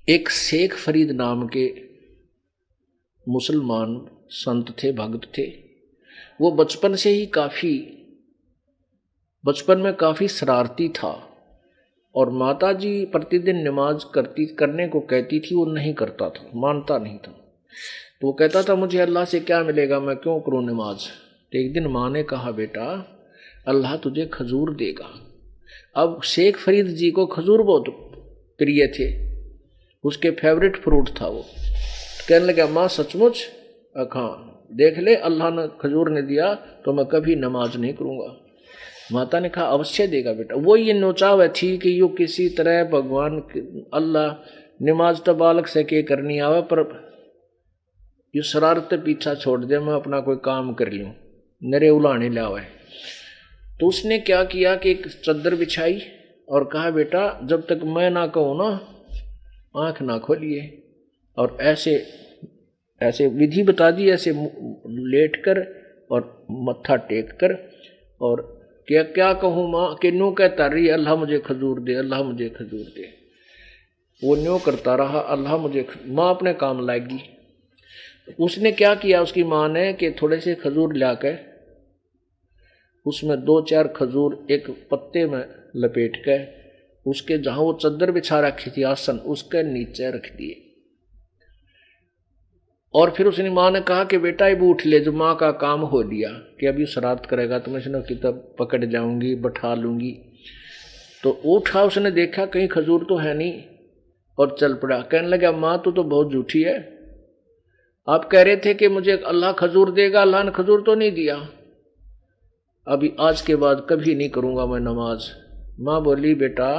एक शेख फरीद नाम के मुसलमान संत थे, भक्त थे। वो बचपन में काफी शरारती था और माताजी प्रतिदिन नमाज करने को कहती थी, वो नहीं करता था, मानता नहीं था। तो वो कहता था मुझे अल्लाह से क्या मिलेगा, मैं क्यों करूं नमाज। तो एक दिन माँ ने कहा बेटा अल्लाह तुझे खजूर देगा। अब शेख फरीद जी को खजूर बहुत प्रिय थे, उसके फेवरेट फ्रूट था वो। कहने लगा माँ सचमुच? हाँ देख ले, अल्लाह ने खजूर ने दिया तो मैं कभी नमाज नहीं करूँगा। माता ने कहा अवश्य देगा बेटा। वो ये नोचाव थी कि यो किसी तरह भगवान अल्लाह नमाज तो बालक से के करनी आवे, पर ये शरारत पीछा छोड़ दे, मैं अपना कोई काम कर लूँ, नरे उलाने लावे। तो उसने क्या किया कि एक चद्दर बिछाई और कहा बेटा जब तक मैं ना कहूँ ना आँख ना खोलिए। और ऐसे विधि बता दी, ऐसे लेट कर और मत्था टेक कर, और क्या क्या कहूँ माँ कि न्यू कहता रही अल्लाह मुझे खजूर दे, अल्लाह मुझे खजूर दे। वो न्यू करता रहा, अल्लाह मुझे। माँ अपने काम लाएगी। उसने क्या किया उसकी माँ ने कि थोड़े से खजूर लाकर उसमें 2-4 खजूर एक पत्ते में लपेट कर उसके जहां वो चद्दर बिछा रखी थी आसन, उसके नीचे रख दिए। और फिर उसने माँ ने कहा कि बेटा अब उठ ले, जो माँ का काम हो लिया कि अभी शरारत करेगा तो मैं इसने किताब पकड़ जाऊंगी, बैठा लूंगी। तो उठा, उसने देखा कहीं खजूर तो है नहीं और चल पड़ा। कहने लगा माँ तू तो बहुत झूठी है, आप कह रहे थे कि मुझे अल्लाह खजूर देगा, अल्लाह ने खजूर तो नहीं दिया। अभी आज के बाद कभी नहीं करूंगा मैं नमाज। माँ बोली बेटा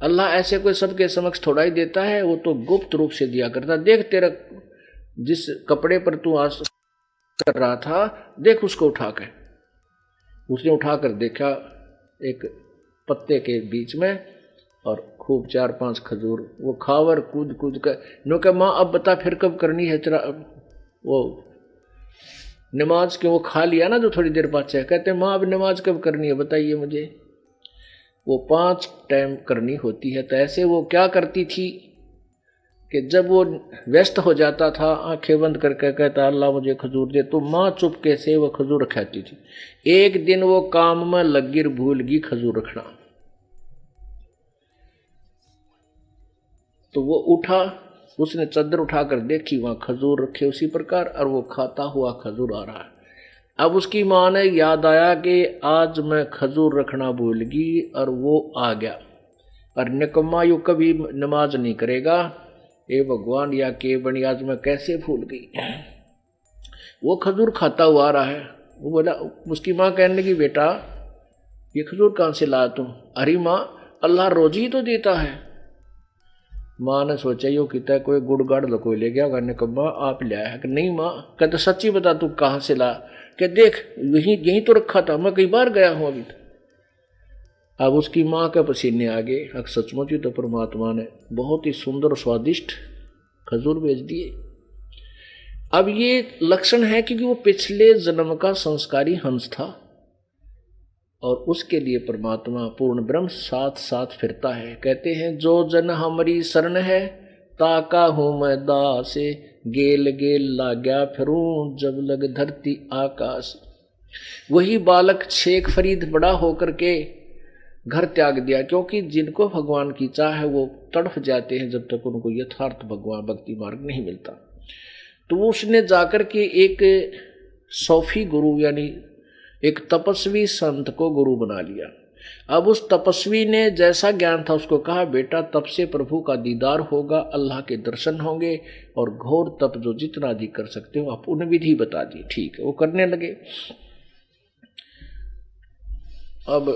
अल्लाह ऐसे कोई सबके समक्ष थोड़ा ही देता है, वो तो गुप्त रूप से दिया करता। देख तेरा जिस कपड़े पर तू आज कर रहा था, देख उसको उठाकर। उसने उठाकर देखा एक पत्ते के बीच में और खूब 4-5 खजूर। वो खावर कूद कूद कर नो कहा माँ अब बता फिर कब करनी है तेरा वो नमाज। के वो खा लिया ना जो थोड़ी देर बाद से, कहते माँ अब नमाज कब करनी है बताइए मुझे। वो 5 टाइम करनी होती है। तो ऐसे वो क्या करती थी कि जब वो व्यस्त हो जाता था, आंखें बंद करके कहता अल्लाह मुझे खजूर दे, तो माँ चुपके से वो खजूर रखाती थी। एक दिन वो काम में लगी भूल गई खजूर रखना। तो वो उठा, उसने चद्दर उठाकर देखी, वहां खजूर रखे उसी प्रकार, और वो खाता हुआ खजूर आ रहा है। अब उसकी माँ ने याद आया कि आज मैं खजूर रखना भूल गई, और वो आ गया। और निकम्मा यू कभी नमाज नहीं करेगा, ए भगवान या के बनी आज मैं कैसे भूल गई। वो खजूर खाता हुआ आ रहा है। वो बोला, उसकी माँ कहने लगी बेटा ये खजूर कहाँ से लाया तुम? अरे माँ अल्लाह रोजी तो देता है। माँ ने सोचा यो कितना कोई गुड़ गाड़ लकोई ले गया, कहने कम्मा आप ले आया? नहीं माँ। कहते सच्ची बता तू कहाँ से ला? क्या देख यहीं तो रखा था, मैं कई बार गया हूँ अभी तो। अब उसकी माँ के पसीने आ गए। सचमुच ही तो परमात्मा ने बहुत ही सुंदर स्वादिष्ट खजूर भेज दिए। अब ये लक्षण है क्योंकि वो पिछले जन्म का संस्कारी हंस था और उसके लिए परमात्मा पूर्ण ब्रह्म साथ साथ फिरता है। कहते हैं जो जन हमारी शरण है ताका हूं मैं दासे, गेल गेल लाग्या फिरूं जब लग धरती आकाश। वही बालक शेख फरीद बड़ा होकर के घर त्याग दिया, क्योंकि जिनको भगवान की चाह है वो तड़फ जाते हैं जब तक उनको यथार्थ भगवान भक्ति मार्ग नहीं मिलता। तो उसने जाकर के एक सूफी गुरु यानी एक तपस्वी संत को गुरु बना लिया। अब उस तपस्वी ने जैसा ज्ञान था उसको कहा बेटा तप से प्रभु का दीदार होगा, अल्लाह के दर्शन होंगे, और घोर तप जो जितना अधिक कर सकते हो आप उन्हें विधि बता दी। ठीक है, वो करने लगे। अब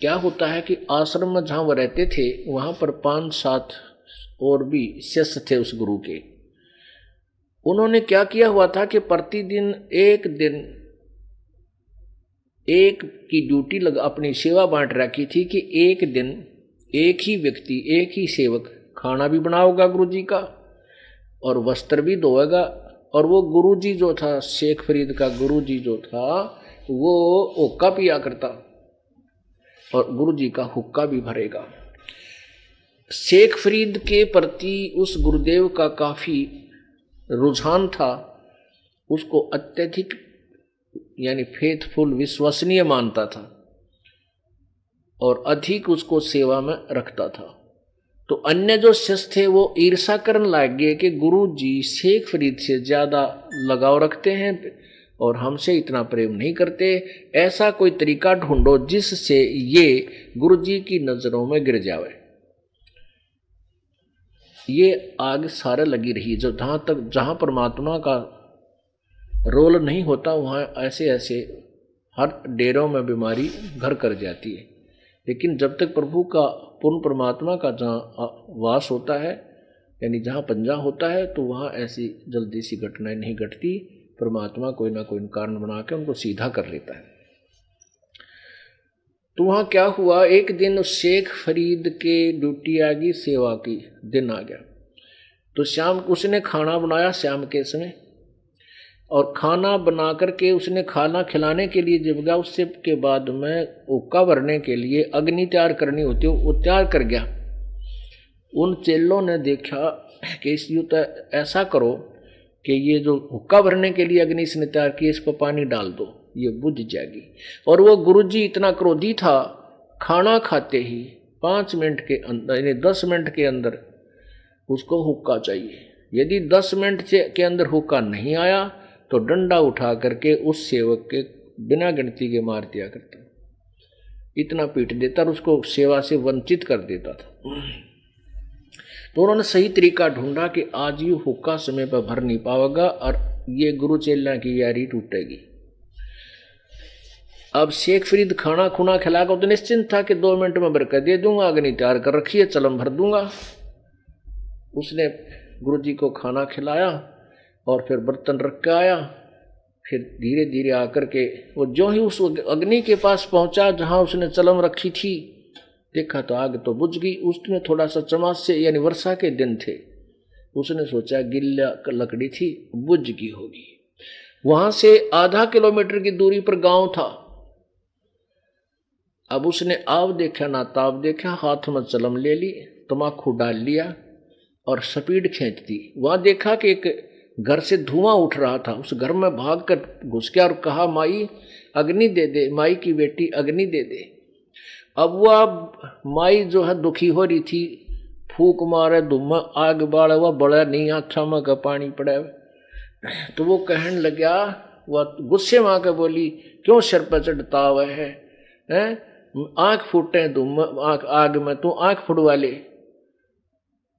क्या होता है कि आश्रम में जहां वो रहते थे वहां पर 5-7 और भी शिष्य थे उस गुरु के। उन्होंने क्या किया हुआ था कि प्रतिदिन एक दिन एक की ड्यूटी अपनी सेवा बांट रखी थी कि एक दिन एक ही व्यक्ति एक ही सेवक खाना भी बनाओगा गुरुजी का और वस्त्र भी धोएगा। और वो गुरुजी जो था शेख फरीद का गुरुजी जो था वो ओका पिया करता। और गुरु जी का हुक्का भी भरेगा। शेख फरीद के प्रति उस गुरुदेव का काफी रुझान था, उसको अत्यधिक यानी फेथफुल विश्वसनीय मानता था और अधिक उसको सेवा में रखता था। तो अन्य जो शिष्य थे वो ईर्षा करने लग गए कि गुरु जी शेख फरीद से ज्यादा लगाव रखते हैं और हमसे इतना प्रेम नहीं करते। ऐसा कोई तरीका ढूंढो जिससे ये गुरु जी की नजरों में गिर जावे। ये आग सारे लगी रही। जहां परमात्मा का रोल नहीं होता वहां ऐसे ऐसे हर डेरों में बीमारी घर कर जाती है। लेकिन जब तक प्रभु का पूर्ण परमात्मा का जहाँ वास होता है यानी जहाँ पंजा होता है तो वहाँ ऐसी जल्दी सी घटनाएं नहीं घटती। परमात्मा कोई ना कोई कारण बना के उनको सीधा कर लेता है। तो वहाँ क्या हुआ, एक दिन उस शेख फरीद के ड्यूटी आ गई, सेवा की दिन आ गया। तो शाम को उसने खाना बनाया शाम के समय, और खाना बना करके उसने खाना खिलाने के लिए जब गया उससे के बाद में हुक्का भरने के लिए अग्नि तैयार करनी होती है, वो तैयार कर गया। उन चेलों ने देखा कि इस युद्ध ऐसा करो कि ये जो हुक्का भरने के लिए अग्नि इसने तैयार की इस पर पानी डाल दो, ये बुझ जाएगी। और वो गुरुजी इतना क्रोधी था, खाना खाते ही 5 मिनट के अंदर यानी 10 मिनट के अंदर उसको हुक्का चाहिए। यदि 10 मिनट के अंदर हुक्का नहीं आया तो डंडा उठा करके उस सेवक के बिना गिनती के मार दिया करता, इतना पीट देता और उसको सेवा से वंचित कर देता था। तो उन्होंने सही तरीका ढूंढा कि आज ये हुक्का समय पर भर नहीं पाएगा और ये गुरु चेला की यारी टूटेगी। अब शेख फरीद खाना खुना खिलाकर तो निश्चिंत था कि 2 मिनट में भर कर दे दूंगा, अग्नि तैयार कर रखी है, चलम भर दूंगा। उसने गुरुजी को खाना खिलाया और फिर बर्तन रख के आया। फिर धीरे धीरे आकर के वो जो ही उस अग्नि के पास पहुंचा जहां उसने चलम रखी थी, देखा तो आग तो बुझ गई। उसमें थोड़ा सा चमास से यानी वर्षा के दिन थे, उसने सोचा गिल्ला लकड़ी थी बुझ गई होगी। वहां से आधा किलोमीटर की दूरी पर गांव था। अब उसने आव देखा ना ताव देखा, हाथ में चलम ले ली, तमाकू डाल लिया और स्पीड खींच दी। वहां देखा कि एक घर से धुआं उठ रहा था। उस घर में भाग कर घुस गया और कहा माई अग्नि दे दे, माई की बेटी अग्नि दे दे। अब वह माई जो है दुखी हो रही थी, फूक मारे धुआं आग बाढ़ वह बड़ा नहीं आथा में का पानी पड़े। तो वो कहने लगा, वह गुस्से में आकर बोली क्यों सिर पर चढ़ता हुआ है, आंख फूटे धुआं आग में, तू आंख फुड़वा ले,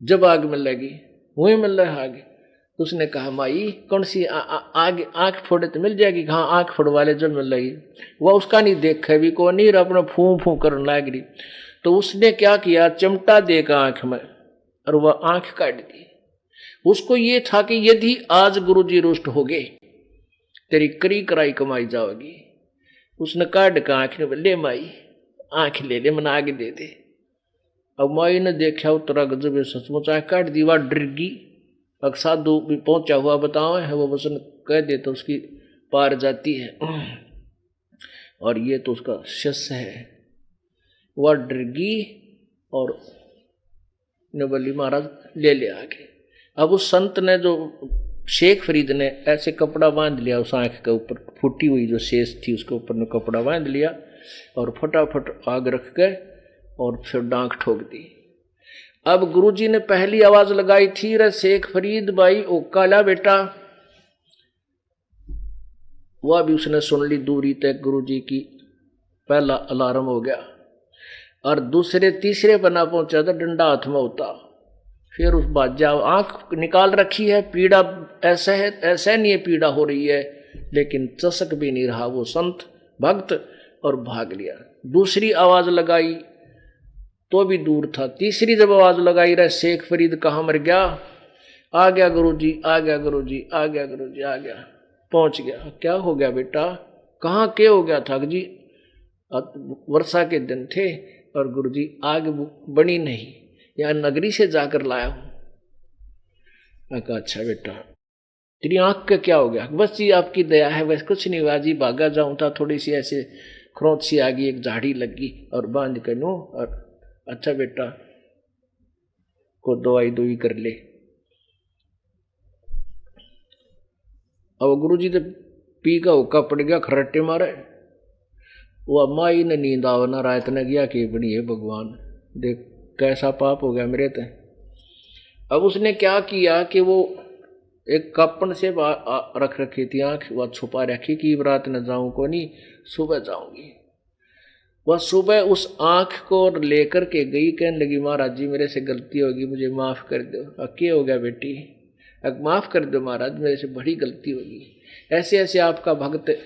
जब आग में लगी वही मिल रहा आग। उसने कहा माई कौन सी आग आंख फोड़े तो मिल जाएगी, हाँ आंख फोड़वा ले जब मिल रही। वह उसका नहीं देखा भी को नहीं अपना फूं फूं करने लग रही। तो उसने क्या किया, चिमटा देकर आंख में और वह आंख काट दी। उसको ये था कि यदि आज गुरुजी रुष्ट हो गए तेरी करी कराई कमाई जाओगी। उसने काट का आंख ने ले माई आंख ले ले, मना आगे दे दे। अब माई ने देखा उतरा गजब सचमुच आंख काट दी। वह डर गई। अब साधु भी पहुंचा हुआ बताओ है, वो वचन कह दे तो उसकी पार जाती है, और ये तो उसका शिष्य है। वह डर गई और ने बोली महाराज ले ले आगे। अब उस संत ने जो शेख फरीद ने ऐसे कपड़ा बांध लिया उस आंख के ऊपर, फूटी हुई जो शेष थी उसके ऊपर ने कपड़ा बांध लिया और फटाफट आग रख गए और फिर डांक ठोक दी। अब गुरुजी ने पहली आवाज लगाई थी, रे शेख फरीद भाई ओ काला बेटा। वह भी उसने सुन ली दूरी तक गुरुजी की। पहला अलार्म हो गया और दूसरे तीसरे बना पहुंचा तो डंडा हाथ में होता। फिर उस बाजा आंख निकाल रखी है, पीड़ा ऐसा है ऐसा नहीं है पीड़ा हो रही है, लेकिन चसक भी नहीं रहा वो संत भक्त और भाग लिया। दूसरी आवाज लगाई तो भी दूर था। तीसरी जब आवाज लगाई, रहे शेख फरीद कहाँ मर गया, आ गया गुरुजी आ गया गुरुजी आ गया गुरुजी आ गया, पहुंच गया। क्या हो गया बेटा, कहाँ के हो गया था जी, वर्षा के दिन थे और गुरुजी आग बनी नहीं, यहाँ नगरी से जाकर लाया हूं। मैं कहा अच्छा बेटा तेरी आंख का क्या हो गया, बस जी आपकी दया है, बस कुछ नहीं हुआ जी, भागा जाऊं था थोड़ी सी ऐसे खरोंच सी आ गई, एक झाड़ी लगी और बांध के नो, और अच्छा बेटा को दवाई दुई कर ले। अब गुरुजी तो पी का हुक्का पड़ गया, खरट्टे मारे। वो माई ने नींद आवना रात ने गया कि बड़ी है भगवान, देख कैसा पाप हो गया मेरे ते। अब उसने क्या किया कि वो एक कपन से रख रखी थी आंख, वह छुपा रखी कि रात न जाऊं को नहीं, सुबह जाऊंगी। वह सुबह उस आंख को लेकर के गई, कहने लगी महाराज जी मेरे से गलती होगी, मुझे माफ कर दो। क्या हो गया बेटी? अब माफ कर दो महाराज, मेरे से बड़ी गलती होगी। ऐसे ऐसे आपका भक्त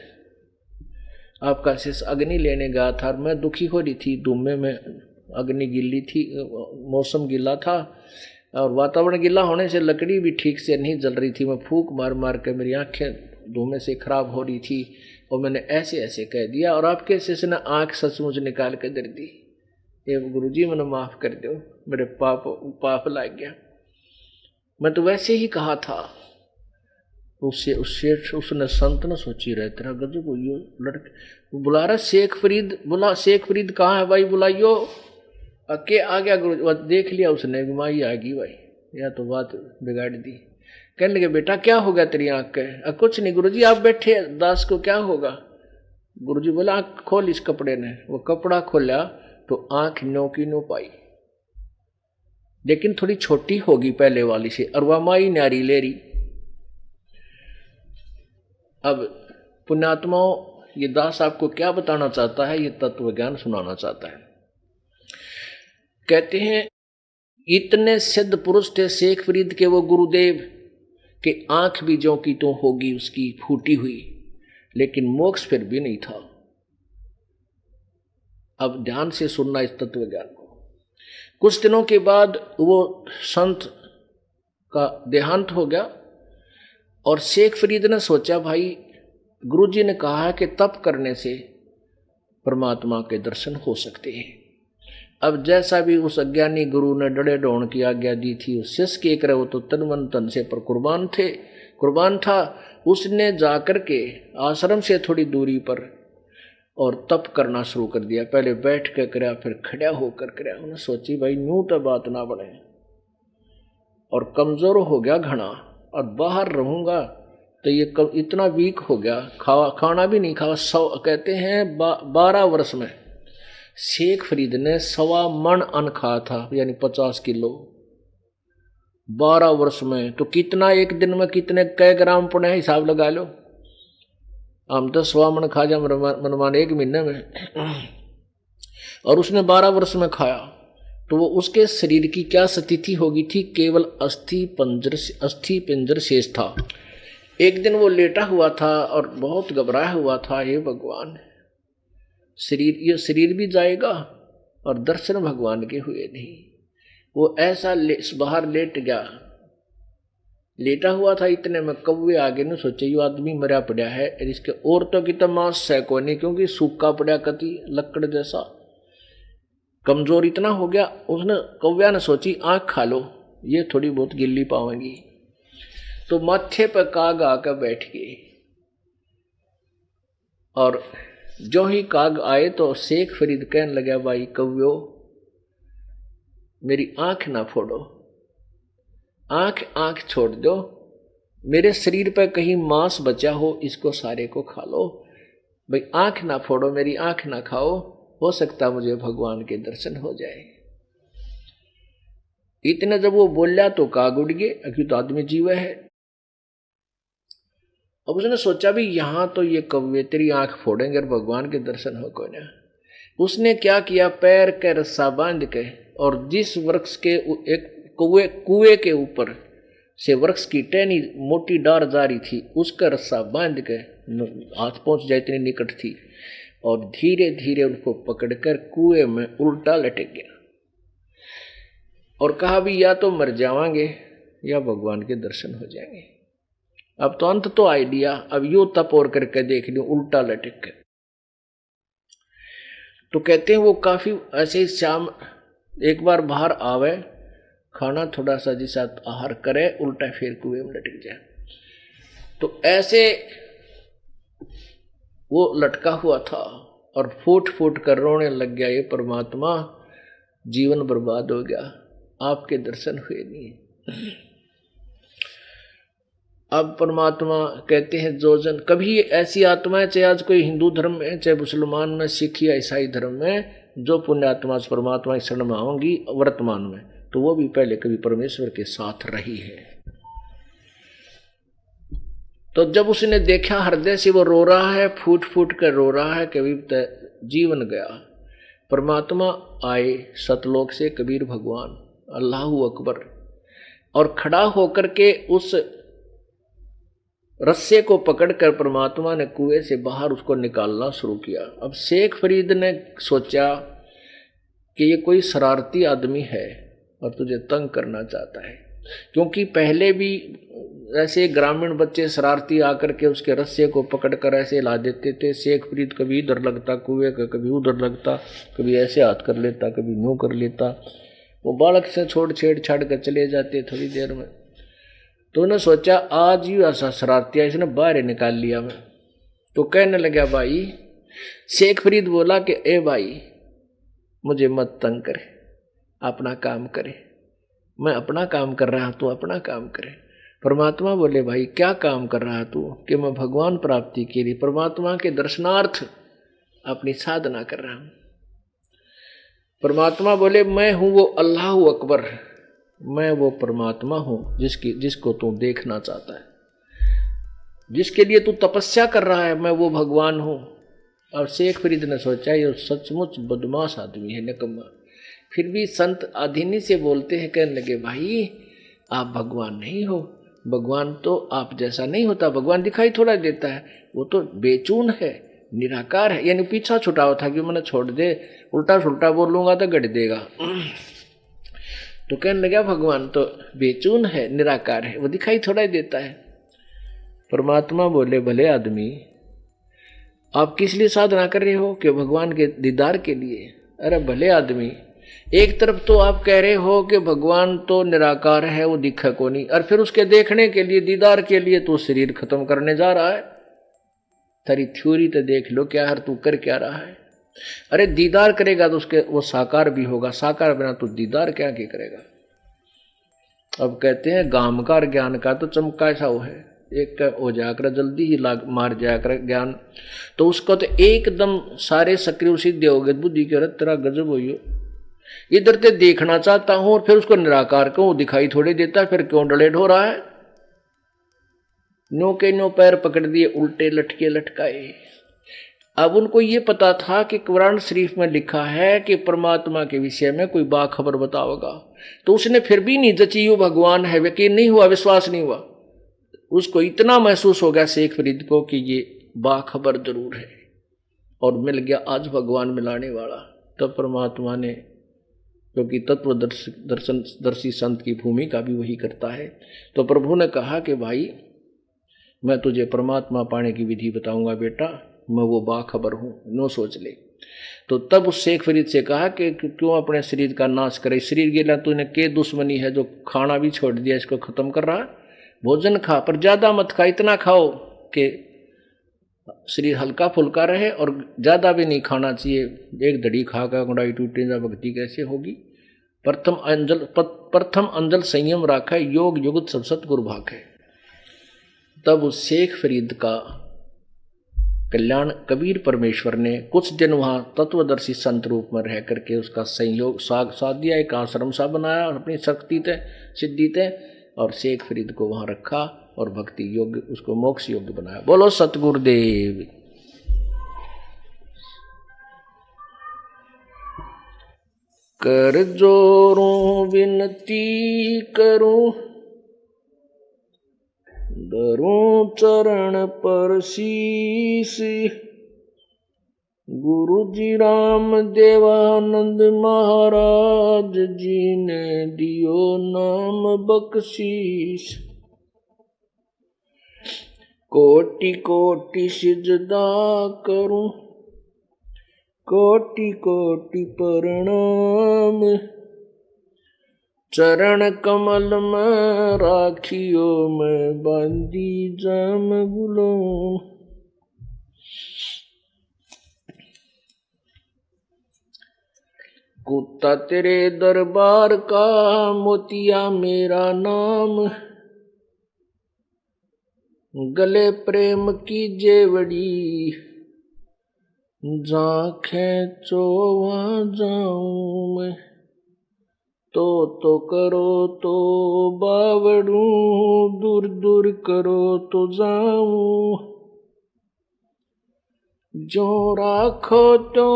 आपका शिष्य अग्नि लेने गया था और मैं दुखी हो रही थी, धुएं में अग्नि गिल्ली थी, मौसम गिला था और वातावरण गिला होने से लकड़ी भी ठीक से नहीं जल रही थी। मैं फूंक मार मार कर मेरी आंखें धुएं से खराब हो रही थी और मैंने ऐसे ऐसे कह दिया और आपके शिष्य ने आंख सचमुच निकाल कर दे दी। ये गुरुजी मैंने माफ कर दो, मेरे पाप लग गया। मैं तो वैसे ही कहा था। उसने संत ने सोची रहे तेरा गजब हुई लड़के बुला रहा शेख फरीद, बुला शेख फरीद कहाँ है भाई, बुलाइयो। अके आ गया गुरु, देख लिया उसने माई आ गई भाई, या तो बात बिगाड़ दी। कहने लगे बेटा क्या हो गया तेरी आंख के? कुछ नहीं गुरुजी, आप बैठे दास को क्या होगा। गुरुजी बोला आंख खोल इस कपड़े ने। वो कपड़ा खोला तो आंख नो की नो पाई, लेकिन थोड़ी छोटी होगी पहले वाली से, और वह माई नारी ले रही। अब पुण्यात्माओं, ये दास आपको क्या बताना चाहता है, ये तत्व ज्ञान सुनाना चाहता है। कहते हैं इतने सिद्ध पुरुष थे शेख फरीद के वो गुरुदेव कि आंख भी जो की तो होगी उसकी फूटी हुई, लेकिन मोक्ष फिर भी नहीं था। अब ध्यान से सुनना इस तत्व ज्ञान को। कुछ दिनों के बाद वो संत का देहांत हो गया और शेख फरीद ने सोचा भाई गुरुजी ने कहा है कि तप करने से परमात्मा के दर्शन हो सकते हैं। अब जैसा भी उस अज्ञानी गुरु ने डड़े डोण की आज्ञा दी थी, उस शिष्य के एक रहे वो तो तन मन तन से पर कुर्बान था। उसने जाकर के आश्रम से थोड़ी दूरी पर और तप करना शुरू कर दिया। पहले बैठ कर कराया, फिर खड़ा होकर कराया। उन्होंने सोची भाई यूं तो बात ना बढ़े, और कमजोर हो गया घना, और बाहर रहूंगा तो ये इतना वीक हो गया, खाना भी नहीं खावा। कहते हैं 12 वर्ष में शेख फरीद ने 1.25 मन अन्न खाया था, यानी 50 किलो 12 वर्ष में। तो कितना एक दिन में कितने कै ग्राम पड़े हैं हिसाब लगा लो। हम तो 1.25 मन खा जा मनमान एक महीने में, और उसने 12 वर्ष में खाया। तो वो उसके शरीर की क्या स्थिति होगी थी, केवल अस्थि पिंजर शेष था। एक दिन वो लेटा हुआ था और बहुत घबराया हुआ था, हे भगवान ये शरीर भी जाएगा और दर्शन भगवान के हुए नहीं। वो ऐसा बाहर लेट गया, लेटा हुआ था। इतने में कौवे आगे ने सोचे ये आदमी मरा पड़ा है, इसके औरतों की तो मांस है को नहीं, क्योंकि सूखा पड़ा कति लकड़ जैसा, कमजोर इतना हो गया। उसने कौव्या ने सोची आंख खा लो, ये थोड़ी बहुत गिल्ली पावेंगी। तो माथे पर काग आकर बैठ गए, और जो ही काग आए तो शेख फरीद कहने लगा भाई कव्यो मेरी आंख ना फोड़ो, आंख छोड़ दो, मेरे शरीर पर कहीं मांस बचा हो इसको सारे को खा लो, भाई आंख ना फोड़ो, मेरी आंख ना खाओ, हो सकता मुझे भगवान के दर्शन हो जाए। इतने जब वो बोला तो काग उड़ गए, अभी तो आदमी जीव है। अब उसने सोचा भी यहां तो ये कौवे तेरी आंख फोड़ेंगे और भगवान के दर्शन हो को ना। उसने क्या किया, पैर के रस्सा बांध के, और जिस वृक्ष के एक कुएं के ऊपर से वृक्ष की टहनी मोटी डार जा रही थी, उसका रस्सा बांध के हाथ पहुंच जाए इतनी निकट थी, और धीरे धीरे उनको पकड़कर कुएं में उल्टा लटक गया और कहा भी या तो मर जावांगे या भगवान के दर्शन हो जाएंगे। अब तो अंत तो आइडिया, अब यूं तप और करके देख लियो उल्टा लटक के। तो कहते हैं वो काफी ऐसे शाम एक बार बाहर आवे, खाना थोड़ा सा जिसा आहार करे, उल्टा फिर कुएं में लटक जाए। तो ऐसे वो लटका हुआ था और फूट फूट कर रोने लग गया, ये परमात्मा जीवन बर्बाद हो गया, आपके दर्शन हुए नहीं। अब परमात्मा कहते हैं जो जन, कभी ऐसी आत्माएं, चाहे आज कोई हिंदू धर्म में, चाहे मुसलमान में, सिख या ईसाई धर्म में, जो पुण्य आत्मा परमात्मा की शरण में आऊंगी वर्तमान में, तो वो भी पहले कभी परमेश्वर के साथ रही है। तो जब उसने देखा हृदय से वो रो रहा है, फूट फूट कर रो रहा है, कभी जीवन गया, परमात्मा आए सतलोक से, कबीर भगवान, अल्लाहू अकबर, और खड़ा होकर के उस रस्से को पकड़कर परमात्मा ने कुएं से बाहर उसको निकालना शुरू किया। अब शेख फरीद ने सोचा कि ये कोई शरारती आदमी है और तुझे तंग करना चाहता है, क्योंकि पहले भी ऐसे ग्रामीण बच्चे शरारती आकर के उसके रस्से को पकड़कर ऐसे ला देते थे। शेख फरीद कभी इधर लगता कुएं का, कभी उधर लगता, कभी ऐसे हाथ कर लेता, कभी यूं कर लेता। वो बालक से छोड़ छेड़ छाड़ कर चले जाते थोड़ी देर में। तो उन्होंने सोचा आज ही ऐसा शरारतिया इसने बाहर निकाल लिया मैं। तो कहने लगा भाई, शेख फरीद बोला कि ए भाई मुझे मत तंग करे, अपना काम करे, मैं अपना काम कर रहा हूं, तू अपना काम करे। परमात्मा बोले भाई क्या काम कर रहा तू? कि मैं भगवान प्राप्ति के लिए, परमात्मा के दर्शनार्थ अपनी साधना कर रहा हूं। परमात्मा बोले मैं हूं वो अल्लाहू अकबर, मैं वो परमात्मा हूं जिसको तू देखना चाहता है, जिसके लिए तू तपस्या कर रहा है, मैं वो भगवान हूं। और शेख फरीद ने सोचा ये सचमुच बदमाश आदमी है, निकम्मा। फिर भी संत आधीनी से बोलते हैं, कहने लगे भाई आप भगवान नहीं हो, भगवान तो आप जैसा नहीं होता, भगवान दिखाई थोड़ा देता है, वो तो बेचून है, निराकार है। यानी पीछा छुटा हुआ था कि मैंने छोड़ दे, उल्टा सुल्टा बोलूंगा तो गड़ देगा। तो कहने लगा भगवान तो बेचून है, निराकार है, वो दिखाई थोड़ा ही देता है। परमात्मा बोले भले आदमी आप किस लिए साधना कर रहे हो? कि भगवान के दीदार के लिए। अरे भले आदमी, एक तरफ तो आप कह रहे हो कि भगवान तो निराकार है, वो दिखा को नहीं, और फिर उसके देखने के लिए, दीदार के लिए तो शरीर खत्म करने जा रहा है। तेरी थ्योरी तो देख लो क्या हर तू कर क्या रहा है। अरे दीदार करेगा तो उसके वो साकार भी होगा, साकार बिना तो दीदार क्या करेगा। अब कहते हैं गामकार ज्ञान का तो चमका ऐसा वो है, एक हो जाकर जल्दी ही मार जाकर ज्ञान, तो उसको तो एकदम सारे सक्रिय सिद्ध हो गए बुद्धि के, तेरा गजब हो। इधर ते देखना चाहता हूं और फिर उसको निराकार को दिखाई थोड़ी देता, फिर क्यों डलेट हो रहा है? नो के नो पैर पकड़ दिए, उल्टे लटके लटकाए। अब उनको ये पता था कि कुरान शरीफ में लिखा है कि परमात्मा के विषय में कोई बाखबर बताओगा, तो उसने फिर भी नहीं जची वो भगवान है, यकीन नहीं हुआ, विश्वास नहीं हुआ। उसको इतना महसूस हो गया शेख फरीद को कि ये बाखबर जरूर है, और मिल गया आज भगवान मिलाने वाला। तब परमात्मा ने, क्योंकि तत्वदर्शी संत की भूमिका भी वही करता है, तो प्रभु ने कहा कि भाई मैं तुझे परमात्मा पाने की विधि बताऊंगा बेटा, मैं वो बाखबर हूं, नो सोच ले। तो तब उस शेख फरीद से कहा कि क्यों अपने शरीर का नाश करे, शरीर गेला तूने के दुश्मनी है जो खाना भी छोड़ दिया, इसको खत्म कर रहा। भोजन खा पर ज्यादा मत खा, इतना खाओ कि शरीर हल्का फुल्का रहे, और ज्यादा भी नहीं खाना चाहिए। एक धड़ी खा कर गुड़ाई टूटे जा भक्ति कैसे होगी। प्रथम अंजल संयम राखा, योग युगत सब सतगुरु भाखे। तब उस शेख फरीद का कल्याण कबीर परमेश्वर ने कुछ दिन वहां तत्वदर्शी संत रूप में रह करके उसका संयोग साथ दिया, एक आश्रम सा बनाया अपनी शक्ति थे सिद्धि थे, और शेख फरीद को वहां रखा और भक्ति योग्य, उसको मोक्ष योग्य बनाया। बोलो सतगुरुदेव। कर जोरों विनती करूं, धरूं चरण पर शीश, गुरु जी राम देवानंद महाराज जी ने दियो नाम बख्शीश। कोटि कोटि सिजदा करूं, कोटि कोटि प्रणाम, चरण कमल में राखियो मैं बांधी जाम गुलाम। कुत्ता तेरे दरबार का, मोतिया मेरा नाम, गले प्रेम की जेवड़ी, जा खेचो वहां जाऊं मैं, तो करो तो बावड़ू, दूर दूर करो तो जाऊं, जो राखो तो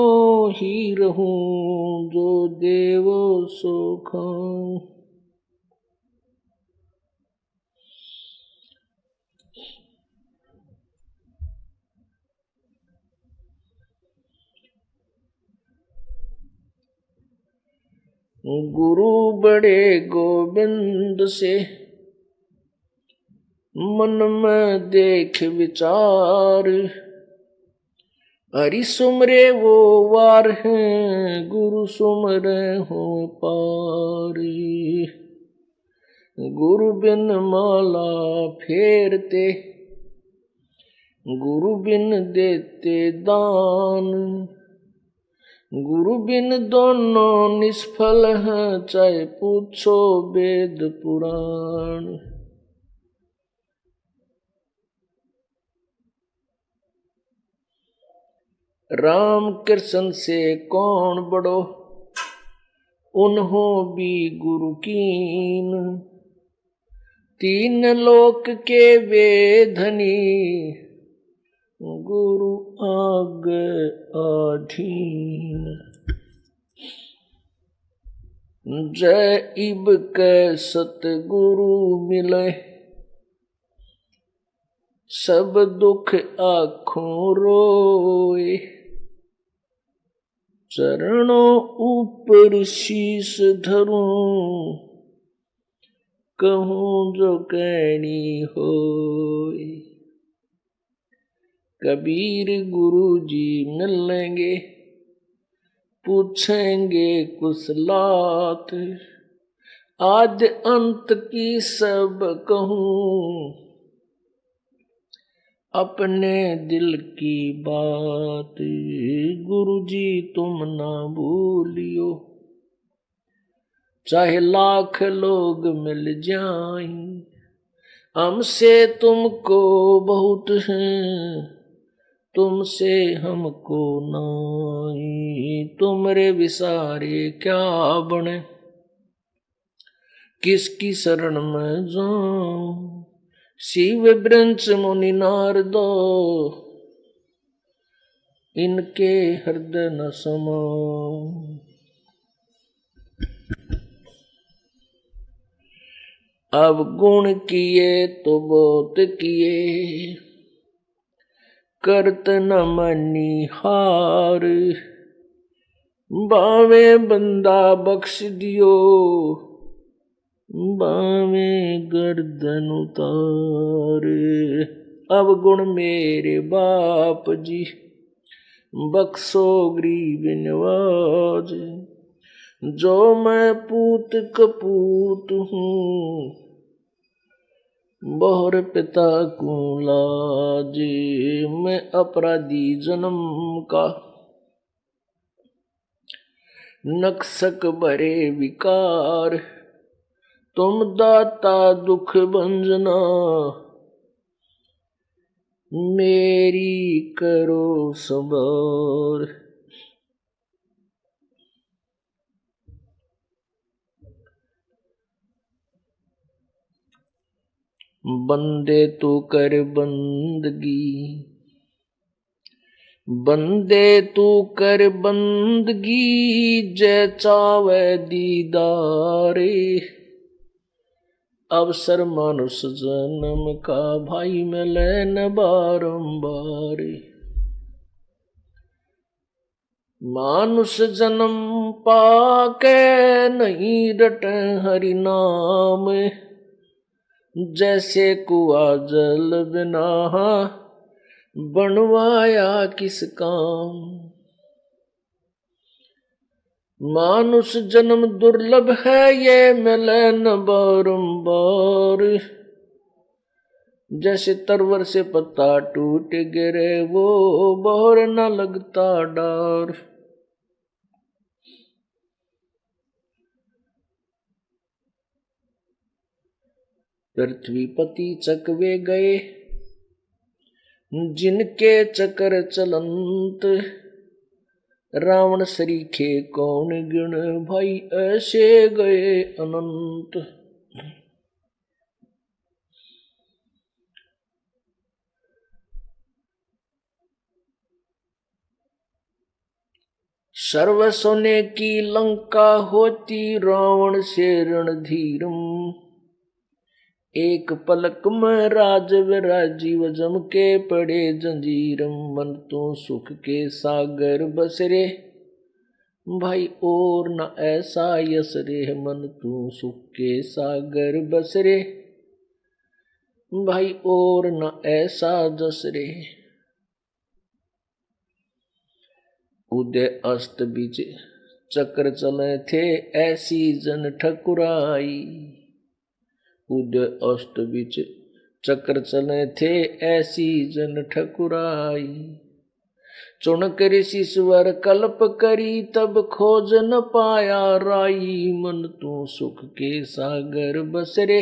ही रहूं, जो देवो सो खाऊं। गुरु बड़े गोविंद से, मन में देख विचार, हरि सुमरे वो वार हैं, गुरु सुमरे हो पारी। गुरु बिन माला फेरते, गुरु बिन देते दान, गुरु बिन दोनों निष्फल हैं, चाहे पूछो वेद पुराण। राम कृष्ण से कौन बड़ो, उन्हों भी गुरु कीन, तीन लोक के वे धनी, गुरु आगे आधीन। जय इब के सतगुरु मिले, सब दुख आँखों रोए, चरणों ऊपर शीश धरूं, कहूं जो कहनी होए। कबीर गुरु जी मिलेंगे, पूछेंगे कुशलात, आद्य अंत की सब कहूं, अपने दिल की बात। गुरु जी तुम ना भूलियो, चाहे लाख लोग मिल जाएं, हमसे तुमको बहुत हैं, तुमसे हमको नाई। तुमरे विसारे क्या बने, किसकी शरण में जाऊं, शिव ब्रंच मुनि नारदो, इनके हृदय न समाऊं। अब गुण किए तो बहुत किए, करत न मनी हार, बावे बंदा बख्श दियो, बावे गर्दन उतार। अब गुण मेरे बाप जी, बख्शो गरीब नवाज, जो मैं पूत कपूत हूँ, बहुर पिता को लाज। मैं अपराधी जन्म का, नक्सक भरे विकार, तुम दाता दुख भंजना, मेरी करो संभार। बंदे तू कर बंदगी, बंदे तू कर बंदगी, जय चावे दीदारे। अवसर मानुष जन्म का, भाई मिले न बारंबार। मानुष जन्म पाके नहीं रटे हरि नाम, जैसे कुआ जल बिना बनवाया किस काम। मानुष जन्म दुर्लभ है, ये मिले न बारंबार। जैसे तरवर से पत्ता टूट गिरे, वो बहुर न लगता डार। पृथ्वीपति चकवे गए, जिनके चक्र चलंत, रावण सरीखे कौन गिण, भाई ऐसे गए अनंत। सर्व सोने की लंका होती, रावण से रणधीरम, एक पलक में राजव राजीव, जम के पड़े जंजीरम, मन तो सुख के सागर बसरे, भाई और न ऐसा यस रे, मन तू सुख के सागर बसरे, भाई और न ऐसा जस रे। उदय अस्त बीच चक्र चले थे, ऐसी जन ठकुराई, उदय अस्त बीच चक्र चले थे, ऐसी जन ठकुराई, चुनक ऋषि स्वर कल्प करी, तब खोज न पाया राई, मन तू सुख के सागर बसरे,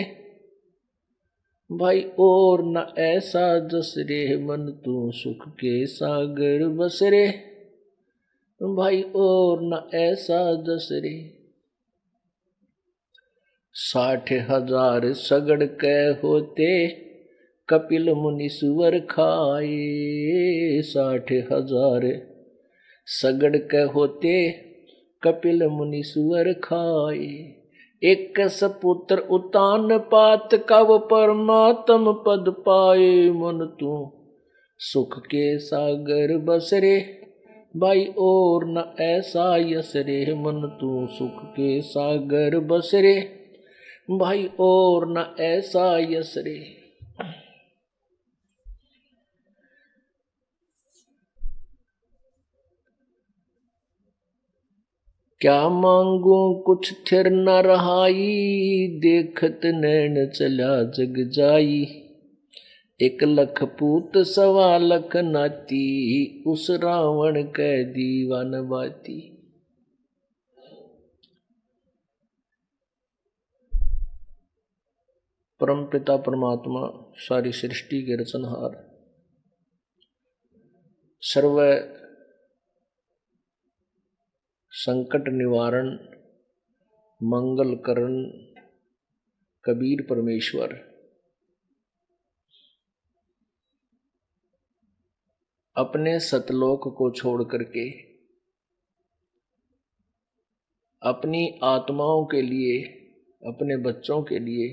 भाई और न ऐसा जस रे, मन तू सुख के सागर बसरे, भाई और न ऐसा जस रे। 60,000 सगड़ के होते, कपिल मुनि सुवर खाए, 60,000 सगड़ के होते, कपिल मुनि सुवर खाए, एक सपुत्र उतान पात, कव परमात्म पद पाए, मन तू सुख के सागर बसरे, भाई और न ऐसा यस रे, मन तू सुख के सागर बसरे, भाई और न ऐसा यस रे। क्या मांगू कुछ थिर न रहाई, देखत नैन चला जग जाई, 1 लख पूत 1.25 लख नाती, उस रावण के दीवान बाती। परम पिता परमात्मा सारी सृष्टि के रचनहार, सर्व संकट निवारण, मंगल करण कबीर परमेश्वर, अपने सतलोक को छोड़ करके अपनी आत्माओं के लिए, अपने बच्चों के लिए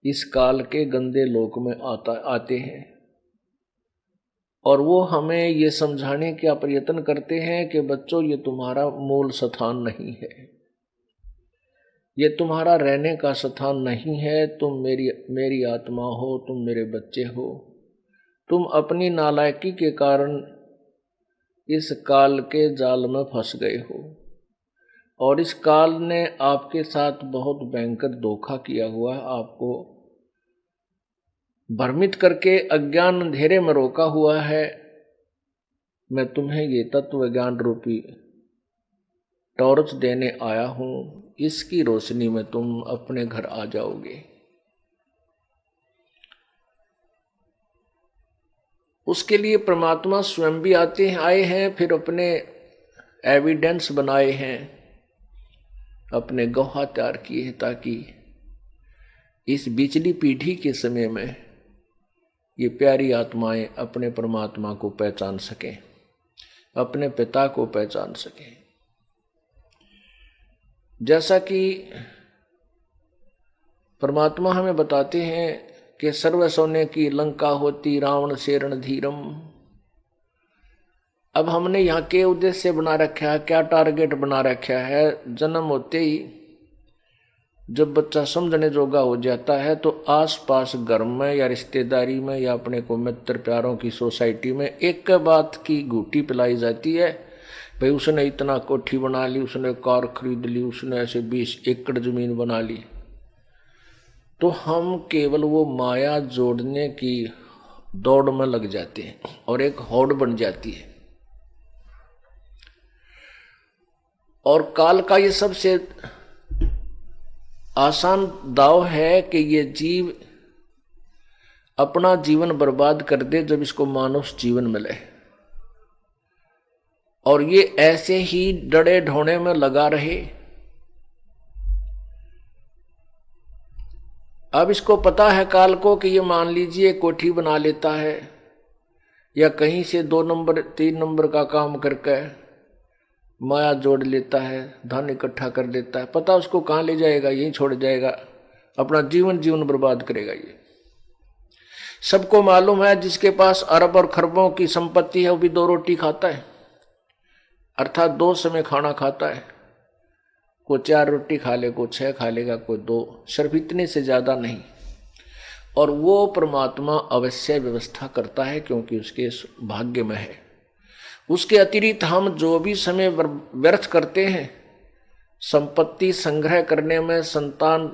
इस काल के गंदे लोक में आते हैं, और वो हमें ये समझाने का प्रयत्न करते हैं कि बच्चों ये तुम्हारा मूल स्थान नहीं है, ये तुम्हारा रहने का स्थान नहीं है, तुम मेरी आत्मा हो, तुम मेरे बच्चे हो, तुम अपनी नालायकी के कारण इस काल के जाल में फंस गए हो, और इस काल ने आपके साथ बहुत भयंकर धोखा किया हुआ है, आपको भ्रमित करके अज्ञान अंधेरे में रोका हुआ है। मैं तुम्हें ये तत्व ज्ञान रूपी टॉर्च देने आया हूं, इसकी रोशनी में तुम अपने घर आ जाओगे। उसके लिए परमात्मा स्वयं भी आए हैं, फिर अपने एविडेंस बनाए हैं, अपने गवाह तैयार किए हैं, ताकि इस बिचली पीढ़ी के समय में ये प्यारी आत्माएं अपने परमात्मा को पहचान सकें, अपने पिता को पहचान सकें। जैसा कि परमात्मा हमें बताते हैं कि सर्व सोने की लंका होती, रावण से रणधीरम। अब हमने यहाँ के उद्देश्य बना रखा है, क्या टारगेट बना रखा है, जन्म होते ही जब बच्चा समझने जोगा हो जाता है तो आसपास घर में या रिश्तेदारी में या अपने को मित्र प्यारों की सोसाइटी में एक बात की घूटी पिलाई जाती है, भाई उसने इतना कोठी बना ली, उसने कार खरीद ली, उसने ऐसे 20 एकड़ जमीन बना ली। तो हम केवल वो माया जोड़ने की दौड़ में लग जाते हैं और एक होड़ बन जाती है। और काल का ये सबसे आसान दाव है कि ये जीव अपना जीवन बर्बाद कर दे जब इसको मानव जीवन मिले, और ये ऐसे ही डरे ढोने में लगा रहे। अब इसको पता है काल को कि ये मान लीजिए कोठी बना लेता है या कहीं से 2 नंबर 3 नंबर का काम करके माया जोड़ लेता है, धन इकट्ठा कर लेता है, पता उसको कहाँ ले जाएगा, यहीं छोड़ जाएगा, अपना जीवन बर्बाद करेगा। ये सबको मालूम है, जिसके पास अरब और खरबों की संपत्ति है वो भी 2 रोटी खाता है, अर्थात 2 समय खाना खाता है। कोई 4 रोटी खा ले, कोई 6 खा लेगा, कोई 2, सिर्फ इतने से ज्यादा नहीं। और वो परमात्मा अवश्य व्यवस्था करता है क्योंकि उसके भाग्य में है। उसके अतिरिक्त हम जो भी समय व्यर्थ करते हैं संपत्ति संग्रह करने में, संतान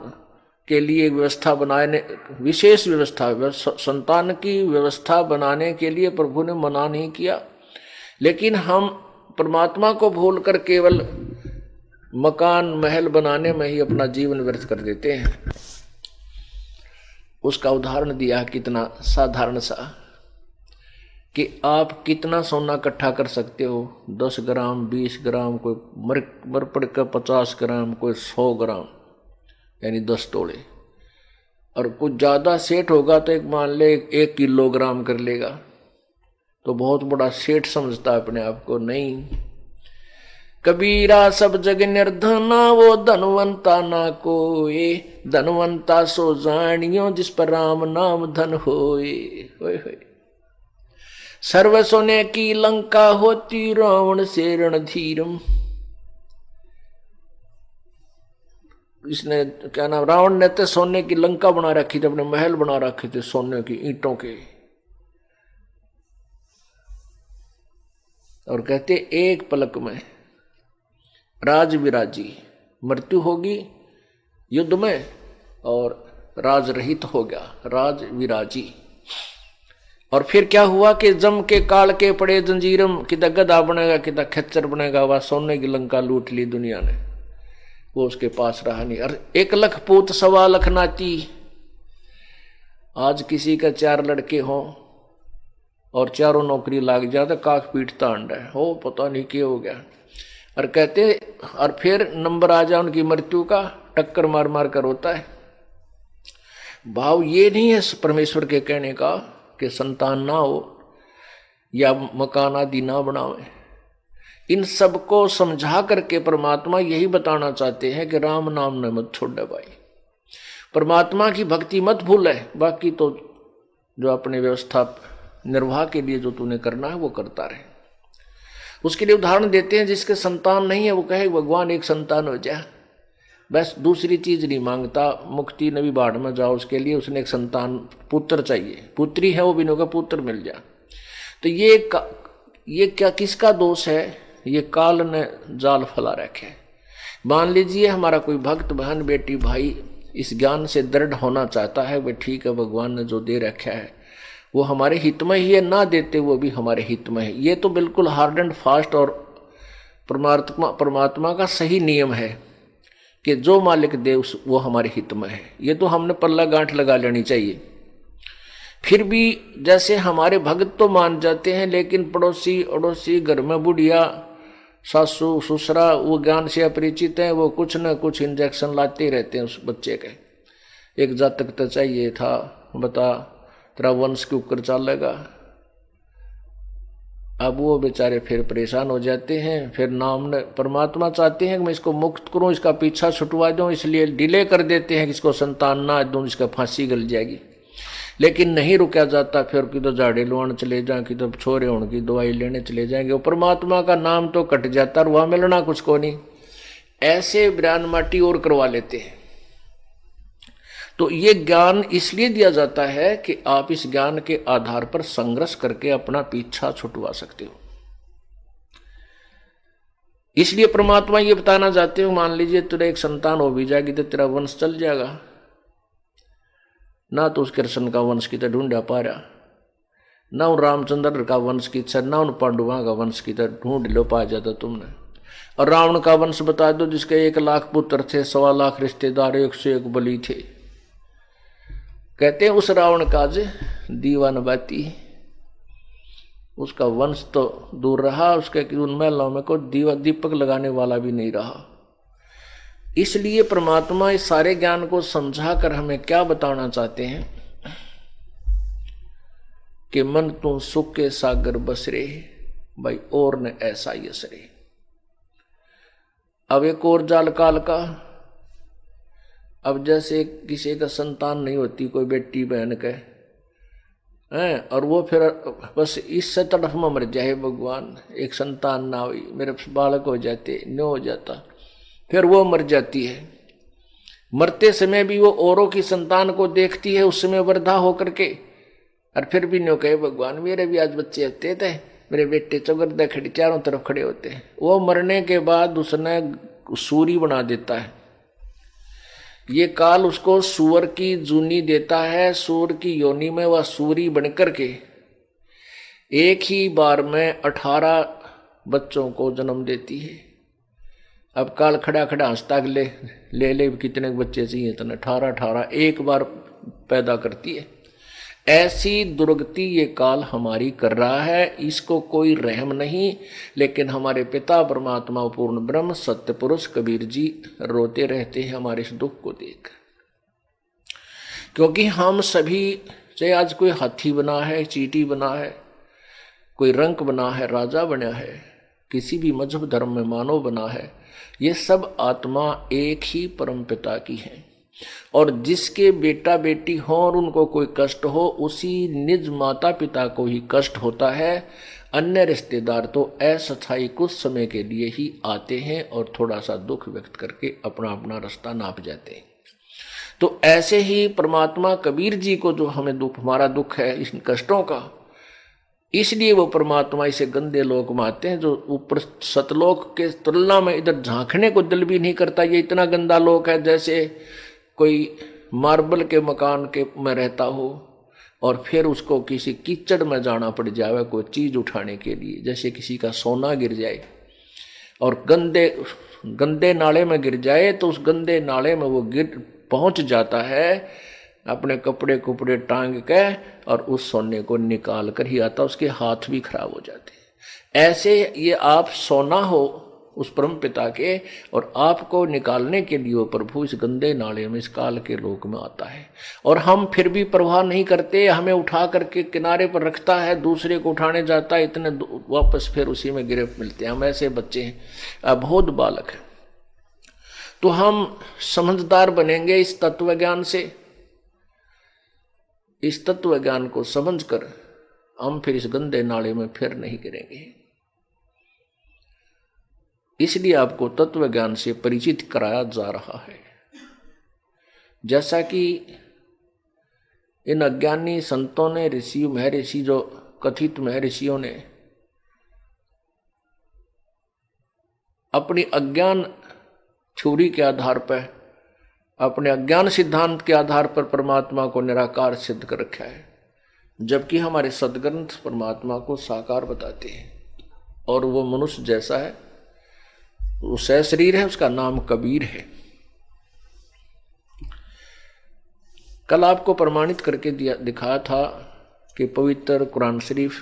के लिए व्यवस्था बनाने, विशेष व्यवस्था, संतान की व्यवस्था बनाने के लिए प्रभु ने मना नहीं किया, लेकिन हम परमात्मा को भूलकर केवल मकान महल बनाने में ही अपना जीवन व्यर्थ कर देते हैं। उसका उदाहरण दिया कितना साधारण सा, कि आप कितना सोना इकट्ठा कर सकते हो, 10 ग्राम 20 ग्राम, कोई मर पड़ कर 50 ग्राम, कोई 100 ग्राम, यानी 10 तोले। और कुछ ज्यादा सेठ होगा तो एक मान ले 1 किलोग्राम कर लेगा, तो बहुत बड़ा सेठ समझता है अपने आप को। नहीं, कबीरा सब जग निर्धना, वो धनवंता ना कोई, धनवंता सो जानियो जिस पर राम नाम धन होए। होए होए। सर्व सोने की लंका होती, रावण से रणधीरम। इसने क्या नाम, रावण ने तो सोने की लंका बना रखी थी, अपने महल बना रखे थे सोने की ईंटों के, और कहते एक पलक में राज विराजी, मृत्यु होगी युद्ध में और राज रहित हो गया, राज विराजी। और फिर क्या हुआ कि जम के काल के पड़े जंजीरम, किदा गधा बनेगा किदा खच्चर बनेगा, वह सोने की लंका लूट ली दुनिया ने, वो उसके पास रहा नहीं। और 1 लाख पूत 1.25 लाख नाती। आज किसी का 4 लड़के हों और चारों नौकरी लाग जाए तो काक पीटता अंडा है, हो पता नहीं क्या हो गया। और कहते, और फिर नंबर आ जाए उनकी मृत्यु का, टक्कर मार मार कर होता है। भाव ये नहीं है परमेश्वर के कहने का कि संतान ना हो या मकान आदि ना बनावे। इन सबको समझा करके परमात्मा यही बताना चाहते हैं कि राम नाम ने मत छोड़ भाई, परमात्मा की भक्ति मत भूले, बाकी तो जो अपने व्यवस्था निर्वाह के लिए जो तूने करना है वो करता रहे। उसके लिए उदाहरण देते हैं, जिसके संतान नहीं है वो कहे भगवान एक संतान हो जाए, बस दूसरी चीज नहीं मांगता। मुक्ति नवी बाढ़ में जाओ, उसके लिए उसने एक संतान, पुत्र चाहिए, पुत्री है वो भी नहीं, पुत्र मिल जाए। तो ये क्या किसका दोष है? ये काल ने जाल फैला रखे। मान लीजिए हमारा कोई भक्त बहन बेटी भाई इस ज्ञान से दृढ़ होना चाहता है, वह ठीक है, भगवान ने जो दे रखा है वो हमारे हित में ही है, ना देते वो भी हमारे हित में है। ये तो बिल्कुल हार्ड एंड फास्ट और परमात्मा का सही नियम है कि जो मालिक दे वो हमारे हित में है। ये तो हमने पल्ला गांठ लगा लेनी चाहिए। फिर भी जैसे हमारे भक्त तो मान जाते हैं, लेकिन पड़ोसी अड़ोसी घर में बुढ़िया सासू ससुरा वो ज्ञान से अपरिचित है, वो कुछ न कुछ इंजेक्शन लाते रहते हैं उस बच्चे के। एक जातक तो चाहिए था, बता तेरा वंश के ऊपर चलेगा। अब वो बेचारे फिर परेशान हो जाते हैं। फिर नाम ने परमात्मा चाहते हैं कि मैं इसको मुक्त करूं, इसका पीछा छुटवा दूं, इसलिए डिले कर देते हैं कि इसको संतान ना दूं, इसका फांसी गल जाएगी। लेकिन नहीं रुका जाता, फिर कि तो झाड़े लुआन चले जाए, कि तो छोरे होने की दवाई लेने चले जाएंगे। वो परमात्मा का नाम तो कट जाता और वहां मिलना कुछ को नहीं। ऐसे ब्रान माटी और करवा लेते हैं। तो ये ज्ञान इसलिए दिया जाता है कि आप इस ज्ञान के आधार पर संघर्ष करके अपना पीछा छुटवा सकते हो। इसलिए परमात्मा ये बताना चाहते हो, मान लीजिए तेरा एक संतान हो भी जाएगी तो तेरा वंश चल जाएगा ना, तो उस कृष्ण का वंश की तरह ढूंढा पा रहा, ना उन रामचंद्र का वंश की इच्छा, ना उन पांडुआ का वंश की तरह ढूंढ लो पा जाता तुमने। और रावण का वंश बता दो जिसके 1 लाख पुत्र थे, 1.25 लाख रिश्तेदार, 101 बलि थे। कहते हैं उस रावण का आज दीवान बाती, उसका वंश तो दूर रहा, उसके उन महलों में को दीपक लगाने वाला भी नहीं रहा। इसलिए परमात्मा इस सारे ज्ञान को समझाकर हमें क्या बताना चाहते हैं कि मन तू सुख के सागर बसरे भाई और न ऐसा यसरे। अब एक और जाल काल का, अब जैसे किसी का संतान नहीं होती, कोई बेटी बहन के हैं, और वो फिर बस इससे तड़फ में मर जाए, भगवान एक संतान ना हुई, मेरे बालक हो जाते, न हो जाता, फिर वो मर जाती है। मरते समय भी वो औरों की संतान को देखती है, उस समय वृद्धा होकर के, और फिर भी न्यों कहे भगवान मेरे भी आज बच्चे होते थे, मेरे बेटे चौगरदा खड़े चारों तरफ खड़े होते हैं। वो मरने के बाद उसने सूरी बना देता है, ये काल उसको सूअर की जूनी देता है, सूअर की योनि में वह सूरी बनकर के एक ही बार में 18 बच्चों को जन्म देती है। अब काल खड़ा खड़ा हंसता ले कितने बच्चे चाहिए, इतने 18 एक बार पैदा करती है। ऐसी दुर्गति ये काल हमारी कर रहा है, इसको कोई रहम नहीं। लेकिन हमारे पिता परमात्मा पूर्ण ब्रह्म सत्य पुरुष कबीर जी रोते रहते हैं हमारे इस दुख को देख, क्योंकि हम सभी, चाहे आज कोई हाथी बना है, चींटी बना है, कोई रंक बना है, राजा बना है, किसी भी मजहब धर्म में मानव बना है, ये सब आत्मा एक ही परम पिता की है। और जिसके बेटा बेटी हो और उनको कोई कष्ट हो, उसी निज माता पिता को ही कष्ट होता है। अन्य रिश्तेदार तो अस्थायी कुछ समय के लिए ही आते हैं और थोड़ा सा दुख व्यक्त करके अपना अपना रास्ता नाप जाते हैं। तो ऐसे ही परमात्मा कबीर जी को जो हमें दुख, हमारा दुख है इन कष्टों का, इसलिए वो परमात्मा इसे गंदे लोक में आते हैं, जो ऊपर सतलोक के तुलना में इधर झांकने को दिल भी नहीं करता। ये इतना गंदा लोक है जैसे कोई मार्बल के मकान के में रहता हो और फिर उसको किसी कीचड़ में जाना पड़ जाए कोई चीज उठाने के लिए, जैसे किसी का सोना गिर जाए और गंदे नाले में गिर जाए, तो उस गंदे नाले में वो गिर पहुंच जाता है अपने कपड़े कुपड़े टांग के और उस सोने को निकाल कर ही आता, उसके हाथ भी खराब हो जाते हैं। ऐसे ये आप सोना हो उस परम पिता के, और आपको निकालने के लिए वो प्रभु इस गंदे नाले में, इस काल के लोक में आता है। और हम फिर भी परवाह नहीं करते, हमें उठा करके किनारे पर रखता है, दूसरे को उठाने जाता है, इतने वापस फिर उसी में गिरे मिलते हैं। हम ऐसे बच्चे हैं, अबोध बालक है। तो हम समझदार बनेंगे इस तत्व ज्ञान से। इस तत्व ज्ञान को समझकर हम फिर इस गंदे नाले में फिर नहीं गिरेंगे। इसलिए आपको तत्व ज्ञान से परिचित कराया जा रहा है। जैसा कि इन अज्ञानी संतों ने, ऋषि महर्षि, जो कथित महर्षियों ने अपनी अज्ञान थ्योरी के आधार पर, अपने अज्ञान सिद्धांत के आधार पर परमात्मा को निराकार सिद्ध कर रखा है, जबकि हमारे सदग्रंथ परमात्मा को साकार बताते हैं। और वो मनुष्य जैसा है, वो सशरीर है, उसका नाम कबीर है। कल आपको प्रमाणित करके दिखाया था कि पवित्र कुरान शरीफ,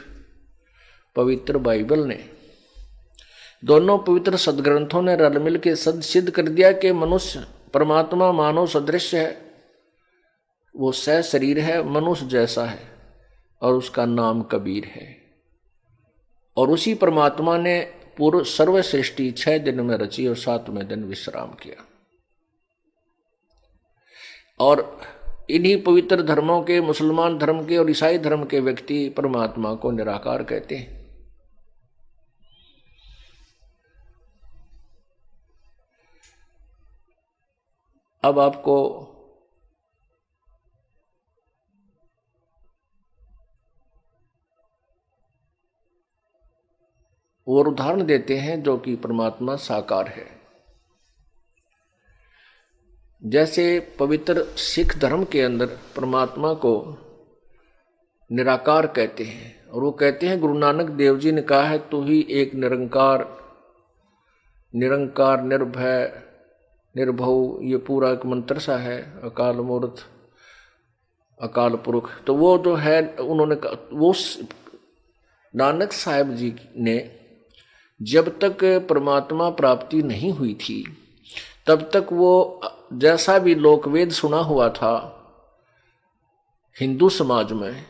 पवित्र बाइबल ने, दोनों पवित्र सदग्रंथों ने रल मिल के सिद्ध कर दिया कि मनुष्य परमात्मा मानव सदृश है, वो सशरीर है, मनुष्य जैसा है, और उसका नाम कबीर है। और उसी परमात्मा ने पूर्व सर्व सृष्टि 6 दिन में रची और 7वें दिन विश्राम किया। और इन्हीं पवित्र धर्मों के, मुसलमान धर्म के और ईसाई धर्म के व्यक्ति परमात्मा को निराकार कहते हैं। अब आपको और उदाहरण देते हैं जो कि परमात्मा साकार है। जैसे पवित्र सिख धर्म के अंदर परमात्मा को निराकार कहते हैं, और वो कहते हैं, गुरु नानक देव जी ने कहा है, तू ही एक निरंकार निरंकार, निर्भय, निर्भव, ये पूरा एक मंत्र सा है, अकाल मूर्त, अकाल पुरख। तो वो जो है उन्होंने वो नानक साहब जी ने जब तक परमात्मा प्राप्ति नहीं हुई थी तब तक वो जैसा भी लोकवेद सुना हुआ था हिंदू समाज में,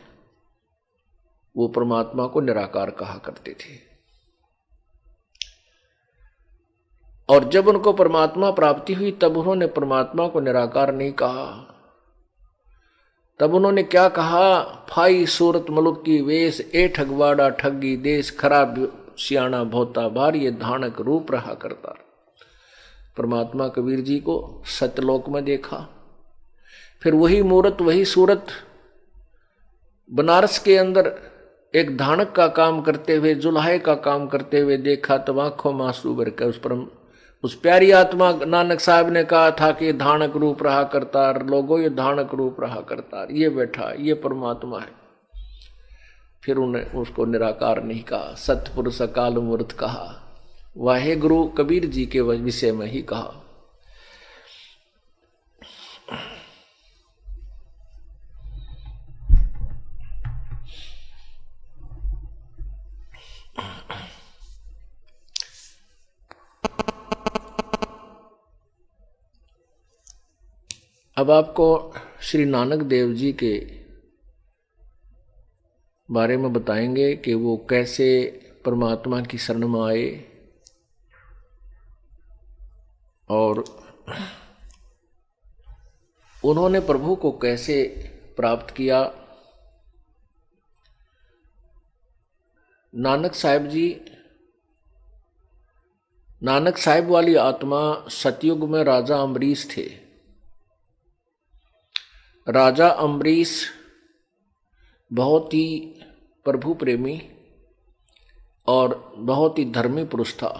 वो परमात्मा को निराकार कहा करते थे। और जब उनको परमात्मा प्राप्ति हुई तब उन्होंने परमात्मा को निराकार नहीं कहा। तब उन्होंने क्या कहा, फाई सूरत मुल्क की वेश, ए ठगवाड़ा ठगी देश, खराब सियाणा भोता बार, ये धानक रूप रहा करता। परमात्मा कबीर जी को सत्यलोक में देखा, फिर वही मूर्त वही सूरत बनारस के अंदर एक धानक का काम करते हुए, जुल्हे का काम करते हुए देखा। तब आंखों में आंसू भर कर उस प्यारी आत्मा नानक साहब ने कहा था कि धानक रूप रहा करतार, लोगों ये धानक रूप रहा करतार, ये बैठा, ये परमात्मा है। फिर उन्हें उसको निराकार नहीं कहा, सतपुरुष अकाल मूर्त कहा, वाहे गुरु कबीर जी के विषय में ही कहा। अब आपको श्री नानक देव जी के बारे में बताएंगे कि वो कैसे परमात्मा की शरण में आए और उन्होंने प्रभु को कैसे प्राप्त किया। नानक साहिब वाली आत्मा सतयुग में राजा अम्बरीश थे। राजा अम्बरीश बहुत ही प्रभु प्रेमी और बहुत ही धर्मी पुरुष था।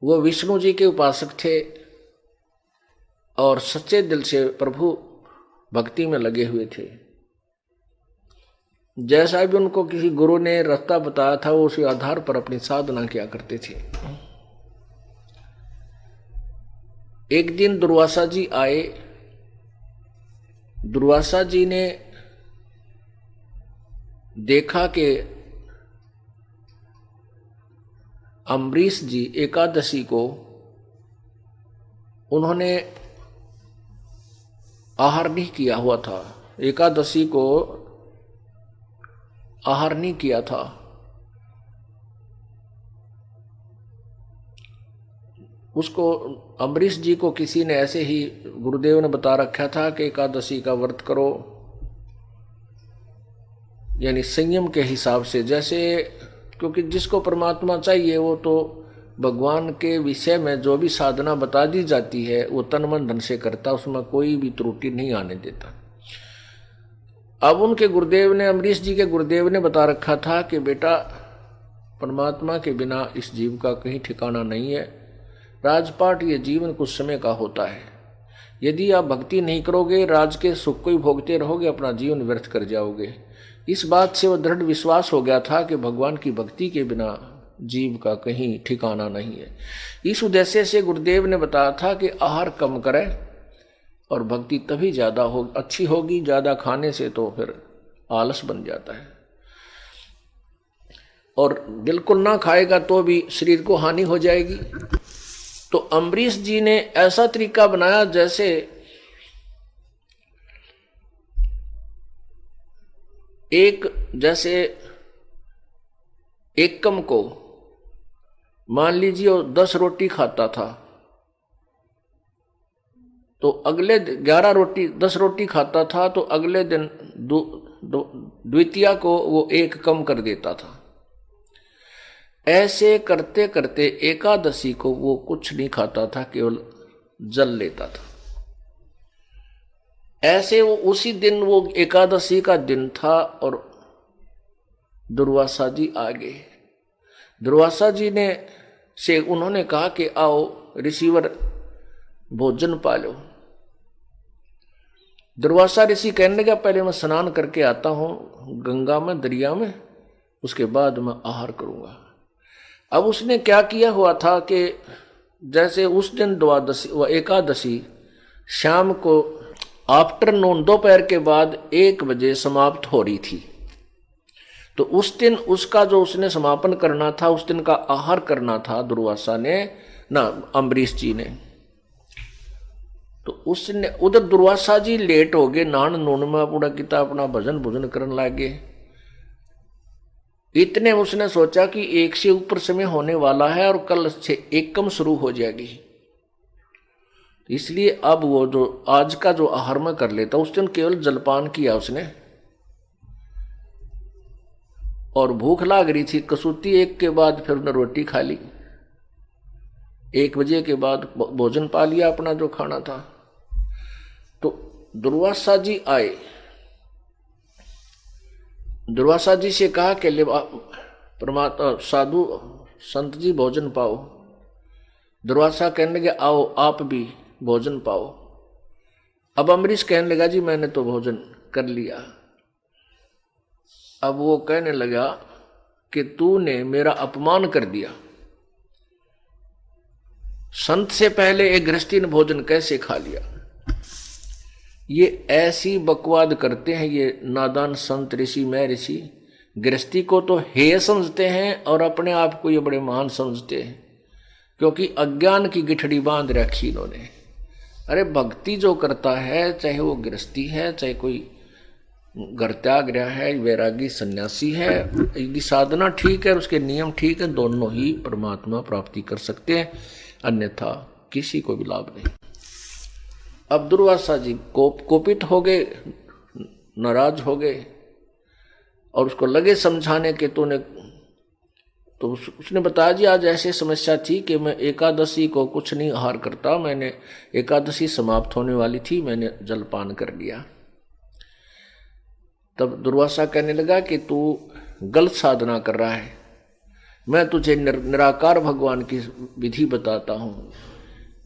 वो विष्णु जी के उपासक थे और सच्चे दिल से प्रभु भक्ति में लगे हुए थे। जैसा भी उनको किसी गुरु ने रास्ता बताया था वो उसी आधार पर अपनी साधना किया करते थे। एक दिन दुर्वासा जी आए। दुर्वासा जी ने देखा कि अम्बरीश जी एकादशी को उन्होंने आहार नहीं किया हुआ था, एकादशी को आहार नहीं किया था। उसको अम्बरीश जी को किसी ने ऐसे ही गुरुदेव ने बता रखा था कि एकादशी का व्रत करो, यानी संयम के हिसाब से। जैसे क्योंकि जिसको परमात्मा चाहिए वो तो भगवान के विषय में जो भी साधना बता दी जाती है वो तन मन धन से करता, उसमें कोई भी त्रुटि नहीं आने देता। अब उनके गुरुदेव ने, अम्बरीश जी के गुरुदेव ने बता रखा था कि बेटा परमात्मा के बिना इस जीव का कहीं ठिकाना नहीं है। राजपाट ये जीवन कुछ समय का होता है, यदि आप भक्ति नहीं करोगे, राज के सुख को ही भोगते रहोगे, अपना जीवन व्यर्थ कर जाओगे। इस बात से वो दृढ़ विश्वास हो गया था कि भगवान की भक्ति के बिना जीव का कहीं ठिकाना नहीं है। इस उद्देश्य से गुरुदेव ने बताया था कि आहार कम करें और भक्ति तभी ज्यादा अच्छी होगी। ज्यादा खाने से तो फिर आलस बन जाता है, और बिल्कुल ना खाएगा तो भी शरीर को हानि हो जाएगी। तो अम्बरीश जी ने ऐसा तरीका बनाया जैसे एक कम को मान लीजिए 10 रोटी खाता था तो अगले 10 रोटी खाता था तो अगले दिन द्वितीया को वो 1 कम कर देता था। ऐसे करते करते एकादशी को वो कुछ नहीं खाता था, केवल जल लेता था। ऐसे वो उसी दिन, वो एकादशी का दिन था और दुर्वासा जी आ गए। दुर्वासा जी ने से उन्होंने कहा कि आओ ऋषिवर भोजन पालो। दुर्वासा ऋषि कहने लगा पहले मैं स्नान करके आता हूं गंगा में, दरिया में, उसके बाद मैं आहार करूंगा। अब उसने क्या किया हुआ था कि जैसे उस दिन द्वादशी व एकादशी शाम को आफ्टरनून दोपहर के बाद 1 बजे समाप्त हो रही थी, तो उस दिन उसका जो उसने समापन करना था, उस दिन का आहार करना था दुर्वासा ने ना अम्बरीश जी ने। तो उसने उधर दुर्वासा जी लेट हो गए, नान नून में पूरा किता अपना भजन भोजन करने लगे। इतने उसने सोचा कि 1 से ऊपर समय होने वाला है और कल से एकम शुरू हो जाएगी, इसलिए अब वो जो आज का जो आहार में कर लेता, उस दिन केवल जलपान किया उसने। और भूख लाग रही थी कसूती 1 के बाद, फिर उसने रोटी खा ली। 1 बजे के बाद भोजन पा लिया अपना जो खाना था। तो दुर्वासा जी आए, दुर्वासा जी से कहा कि परमात्मा साधु संत जी भोजन पाओ। दुर्वासा कहने लगे आओ आप भी भोजन पाओ। अब अम्बरीश कहने लगा जी मैंने तो भोजन कर लिया। अब वो कहने लगा कि तूने मेरा अपमान कर दिया, संत से पहले एक गृहस्थी ने भोजन कैसे खा लिया। ये ऐसी बकवाद करते हैं ये नादान संत ऋषि मैं ऋषि, गृहस्थी को तो हेय समझते हैं और अपने आप को ये बड़े महान समझते हैं, क्योंकि अज्ञान की गिठड़ी बांध रखी इन्होंने। अरे भक्ति जो करता है, चाहे वो गृहस्थी है, चाहे कोई घर त्याग रहा है, वैरागी सन्यासी है, यदि साधना ठीक है, उसके नियम ठीक है, दोनों ही परमात्मा प्राप्ति कर सकते हैं, अन्यथा किसी को भी लाभ नहीं। अब दुर्वासा जी कोपित हो गए, नाराज हो गए और उसको लगे समझाने के तूने, तो उसने बताया जी आज ऐसी समस्या थी कि मैं एकादशी को कुछ नहीं आहार करता, मैंने एकादशी समाप्त होने वाली थी, मैंने जलपान कर लिया। तब दुर्वासा कहने लगा कि तू गलत साधना कर रहा है, मैं तुझे निराकार भगवान की विधि बताता हूँ,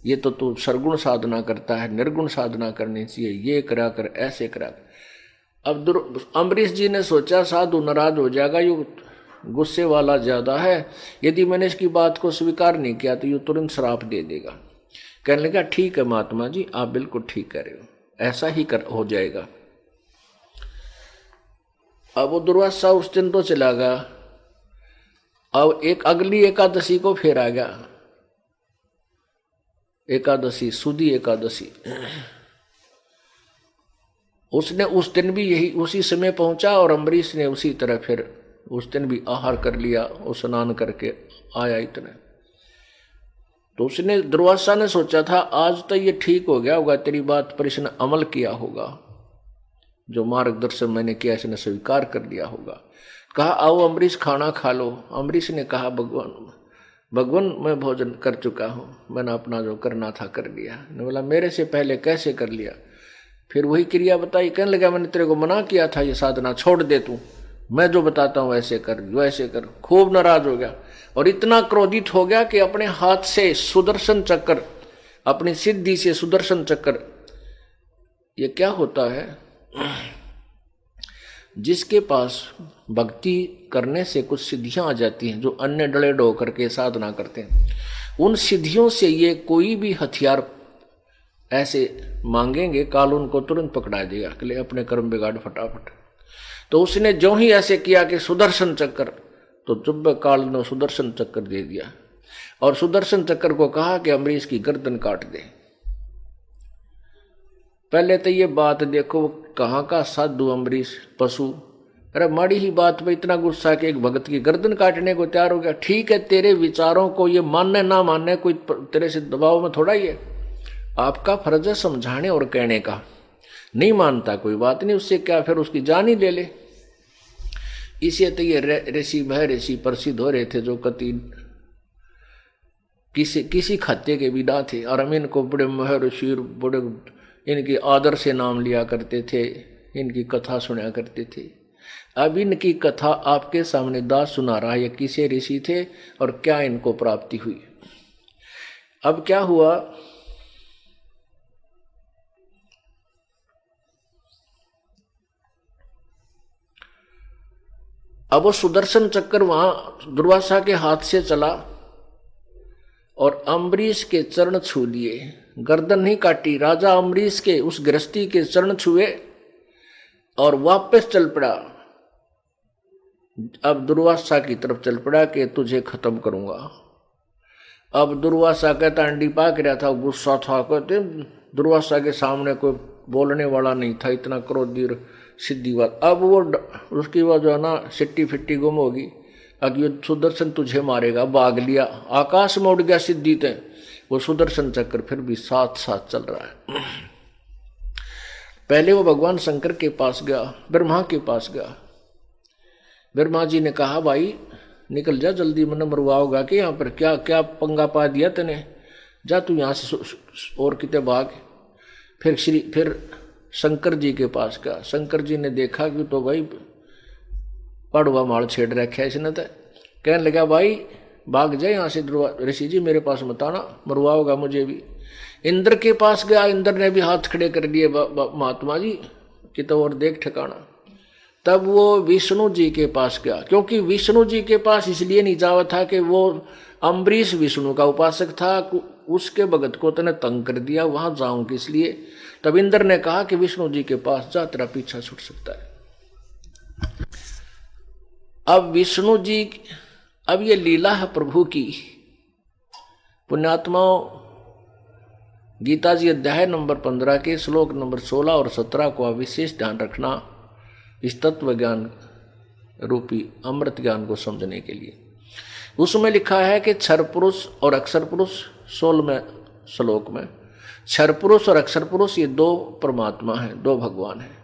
ये तो तू सरगुण साधना करता है, निर्गुण साधना करनी चाहिए, ये करा कर ऐसे करा कर। अब अम्बरीश जी ने सोचा साधु नाराज हो जाएगा, ये गुस्से वाला ज्यादा है, यदि मैंने इसकी बात को स्वीकार नहीं किया तो ये तुरंत श्राप दे देगा। कहने लगा ठीक है महात्मा जी आप बिल्कुल ठीक कह रहे हो, ऐसा ही हो जाएगा। अब वो दुर्वासा उस दिन तो चला गया। अब एक अगली एकादशी को फिर आ गया, एकादशी सुदी एकादशी। उसने उस दिन भी यही उसी समय पहुंचा और अम्बरीश ने उसी तरह फिर उस दिन भी आहार कर लिया और स्नान करके आया इतने। तो उसने दुर्वासा ने सोचा था आज तो ये ठीक हो गया होगा, तेरी बात पर इसने अमल किया होगा, जो मार्गदर्शन मैंने किया इसने स्वीकार कर लिया होगा। कहा आओ अम्बरीश खाना खा लो। अम्बरीश ने कहा भगवान मैं भोजन कर चुका हूँ, मैंने अपना जो करना था कर लिया। ने बोला मेरे से पहले कैसे कर लिया। फिर वही क्रिया बताई। कहने लगा मैंने तेरे को मना किया था ये साधना छोड़ दे, तू मैं जो बताता हूँ वैसे कर वैसे कर। खूब नाराज हो गया और इतना क्रोधित हो गया कि अपने हाथ से सुदर्शन चक्र, अपनी सिद्धि से सुदर्शन चक्र, ये क्या होता है जिसके पास भक्ति करने से कुछ सिद्धियां आ जाती हैं, जो अन्य डले डो करके साधना करते हैं, उन सिद्धियों से ये कोई भी हथियार ऐसे मांगेंगे काल उनको तुरंत पकड़ा देगा कि ले अपने कर्म बिगाड़ फटाफट। तो उसने जो ही ऐसे किया कि सुदर्शन चक्र, तो चुब्बे काल ने सुदर्शन चक्र दे दिया और सुदर्शन चक्र को कहा कि अम्बरीश की गर्दन काट दे। पहले तो ये बात देखो कहाँ का साधु अम्बरीश पशु, अरे माड़ी ही बात पे इतना गुस्सा कि एक भगत की गर्दन काटने को तैयार हो गया। ठीक है तेरे विचारों को ये मानने ना मानने कोई तेरे से दबाव में थोड़ा ही है, आपका फर्ज है समझाने और कहने का। नहीं मानता कोई बात नहीं, उससे क्या फिर उसकी जान ही ले ले। इसे तो ये ऋषि भय ऋषि प्रसिद्ध हो रहे थे जो कति किसी खाते के भी ना थे और हम इनको बड़े महर्षि बड़े इनकी आदर से नाम लिया करते थे, इनकी कथा सुना करते थे। अब इनकी कथा आपके सामने दास सुना रहा है, ये किसे ऋषि थे और क्या इनको प्राप्ति हुई। अब क्या हुआ, अब वो सुदर्शन चक्र वहां दुर्वासा के हाथ से चला और अम्बरीश के चरण छू लिए, गर्दन नहीं काटी, राजा अम्बरीश के उस गृहस्थी के चरण छुए और वापस चल पड़ा। अब दुर्वासा की तरफ चल पड़ा कि तुझे खत्म करूंगा। अब दुर्वासा कहता अंडी पाक रहा था, गुस्सा था, कहते दुर्वासा के सामने कोई बोलने वाला नहीं था, इतना क्रोधी सिद्धि बात। अब वो उसकी वह जो है ना सिट्टी फिट्टी गुम होगी, अगर सुदर्शन तुझे मारेगा, भाग लिया, आकाश में उड़ गया सिद्धि ते। वो सुदर्शन चक्र फिर भी साथ साथ चल रहा है। पहले वो भगवान शंकर के पास गया, ब्रह्मा के पास गया। ब्रह्मा जी ने कहा भाई निकल जा जल्दी, मन मरवा होगा कि यहाँ पर क्या क्या पंगा पा दिया तेने, जा तू यहाँ से और कितने भाग। फिर शंकर जी के पास गया। शंकर जी ने देखा कि तो भाई पड़वा माल छेड़ रखा है इसने, तो कहने लगा भाई भाग जाए यहाँ से, ऋषि जी मेरे पास मत आना, मरवा होगा मुझे भी। इंद्र के पास गया, इंद्र ने भी हाथ खड़े कर दिए, महात्मा जी कि तो और देख ठिकाना। तब वो विष्णु जी के पास गया, क्योंकि विष्णु जी के पास इसलिए नहीं जावा था कि वो अम्बरीश विष्णु का उपासक था, उसके भगत को तने तंग कर दिया, वहां जाऊं किस लिए। तब इंद्र ने कहा कि विष्णु जी के पास जा, तेरा पीछा छूट सकता है। अब विष्णु जी, अब ये लीला है प्रभु की। पुण्यात्माओं, गीता जी अध्याय नंबर 15 के श्लोक नंबर 16 और 17 को विशेष ध्यान रखना, इस तत्व ज्ञान रूपी अमृत ज्ञान को समझने के लिए। उसमें लिखा है कि क्षर पुरुष और अक्षर पुरुष 16वें श्लोक में, क्षर पुरुष और अक्षर पुरुष ये दो परमात्मा हैं, दो भगवान हैं,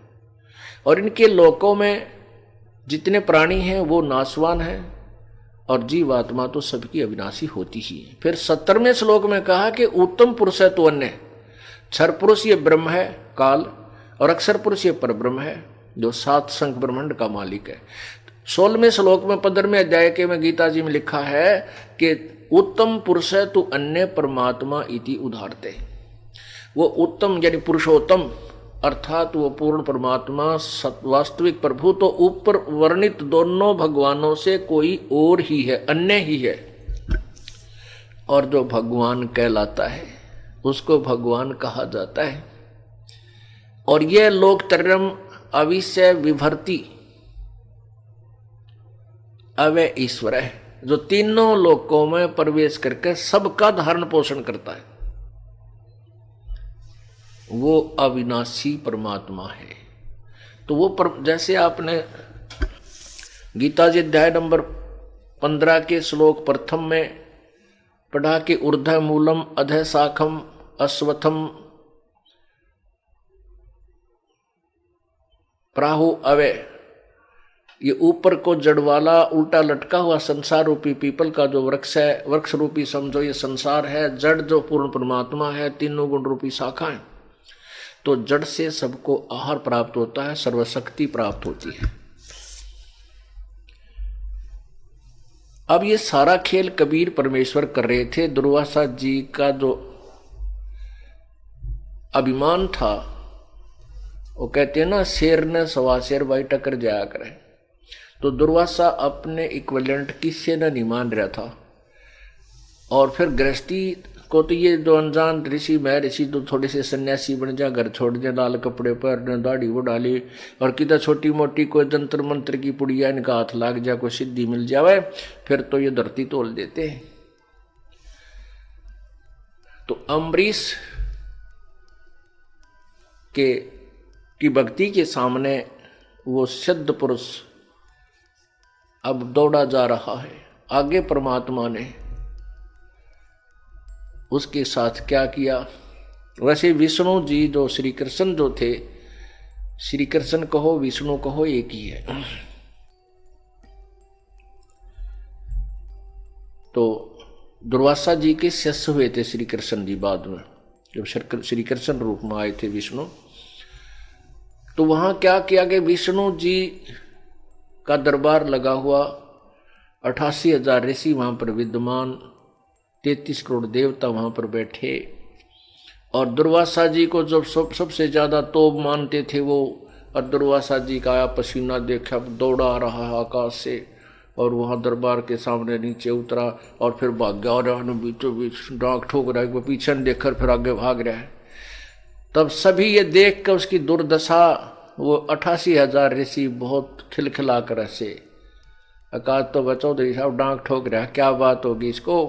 और इनके लोकों में जितने प्राणी हैं वो नाशवान हैं और जीवात्मा तो सबकी अविनाशी होती ही है। फिर 17वें श्लोक में कहा कि उत्तम पुरुष है तो अन्य, क्षर पुरुष ये ब्रह्म है काल, और अक्षर पुरुष ये परब्रह्म है जो सात संख ब्रह्मांड का मालिक है। 16वें श्लोक में 15वें अध्याय के में गीता जी में लिखा है कि उत्तम पुरुष है तो अन्य परमात्मा इति उदाहरते। वो उत्तम यानी पुरुषोत्तम अर्थात वो पूर्ण परमात्मा वास्तविक प्रभु तो ऊपर वर्णित दोनों भगवानों से कोई और ही है, अन्य ही है। और जो भगवान कहलाता है उसको भगवान कहा जाता है। और यह लोकत्रयम् अविषय विभर्ति अवय ईश्वर है, जो तीनों लोकों में प्रवेश करके सबका धारण पोषण करता है, वो अविनाशी परमात्मा है। तो वो जैसे आपने गीता जी अध्याय नंबर 15 के श्लोक प्रथम में पढ़ा कि ऊर्ध्व मूलम अधः शाखम अश्वत्थम प्राहु अवय, ये ऊपर को जड़ वाला उल्टा लटका हुआ संसार रूपी पीपल का जो वृक्ष है, वृक्ष रूपी समझो ये संसार है, जड़ जो पूर्ण परमात्मा है, तीनों गुण रूपी शाखा है। तो जड़ से सबको आहार प्राप्त होता है, सर्वशक्ति प्राप्त होती है। अब ये सारा खेल कबीर परमेश्वर कर रहे थे। दुर्वासा जी का जो अभिमान था, वो कहते हैं ना शेर ने सवा शेर भाई टक्कर जाया करे, तो दुर्वासा अपने इक्विवेलेंट किसी ने नहीं मान रहा था। और फिर गृहस्थी को तो ये जो अनजान ऋषि मैं ऋषि तो थोड़े से सन्यासी बन जा, घर छोड़ दे, लाल कपड़े पर दाढ़ी वो डाली, और किधर छोटी मोटी कोई जंतर मंत्र की पुड़िया इनका हाथ लाग जा, कोई सिद्धि मिल जावे, फिर तो ये धरती तोल देते हैं। तो अम्बरीश की भक्ति के सामने वो सिद्ध पुरुष अब दौड़ा जा रहा है। आगे परमात्मा ने उसके साथ क्या किया। वैसे विष्णु जी जो श्री कृष्ण जो थे, श्री कृष्ण कहो विष्णु कहो एक ही है। तो दुर्वासा जी के शिष्य हुए थे श्री कृष्ण जी बाद में, जब श्री कृष्ण रूप में आए थे विष्णु। तो वहां क्या किया कि विष्णु जी का दरबार लगा हुआ, 88,000 ऋषि वहां पर विद्यमान, 33 करोड़ देवता वहां पर बैठे। और दुर्वासा जी को जब सबसे ज्यादा तोप मानते थे वो और दुर्वासा जी का आया पसीना देखा, दौड़ा आ रहा है आकाश से, और वहां दरबार के सामने नीचे उतरा और फिर भाग गया, और बीचों बीच डांक ठोक रहा है, वो पीछे देखकर फिर आगे भाग रहा है। तब सभी ये देख कर उसकी दुर्दशा, वो 88,000 ऋषि बहुत खिलखिला कर हंसे। अकाज तो बचो चौधरी साहब डांक ठोक रहा है, क्या बात होगी इसको।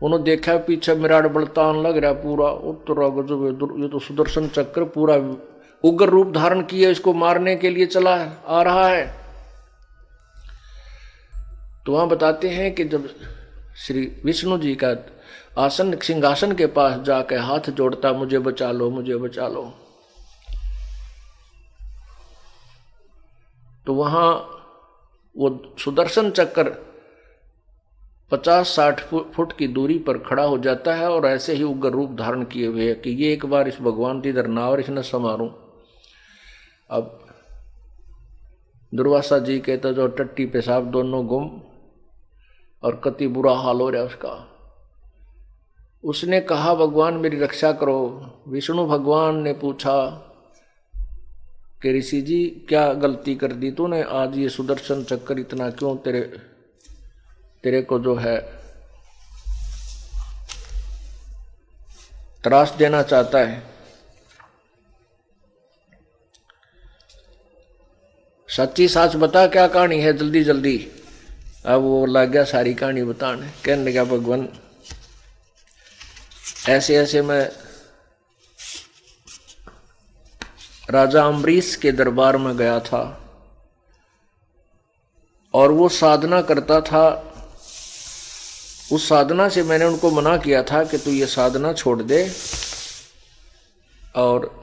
उन्होंने देखा पीछे मिराट बलतान लग रहा पूरा, उत्तरा गजब, ये तो सुदर्शन चक्र पूरा उग्र रूप धारण किए, इसको मारने के लिए चला आ रहा है। तो वहां बताते हैं कि जब श्री विष्णु जी का आसन सिंहासन के पास जाकर हाथ जोड़ता, मुझे बचा लो, मुझे बचा लो, तो वहां वो सुदर्शन चक्र 50-60 फुट की दूरी पर खड़ा हो जाता है, और ऐसे ही उग्र रूप धारण किए हुए है कि ये एक बार इस भगवान की इधर ना और इसने समारूं। अब दुर्वासा जी के तो जो टट्टी पेशाब दोनों गुम, और कति बुरा हाल हो रहा उसका। उसने कहा भगवान मेरी रक्षा करो। विष्णु भगवान ने पूछा कि ऋषि जी क्या गलती कर दी तूने, आज ये सुदर्शन चक्कर इतना क्यों तेरे को जो है त्रास देना चाहता है। सच्ची साच बता क्या कहानी है, जल्दी जल्दी। अब वो लग गया सारी कहानी बताने, कहने लगा भगवान ऐसे ऐसे मैं राजा अम्बरीश के दरबार में गया था, और वो साधना करता था। उस साधना से मैंने उनको मना किया था कि तू ये साधना छोड़ दे, और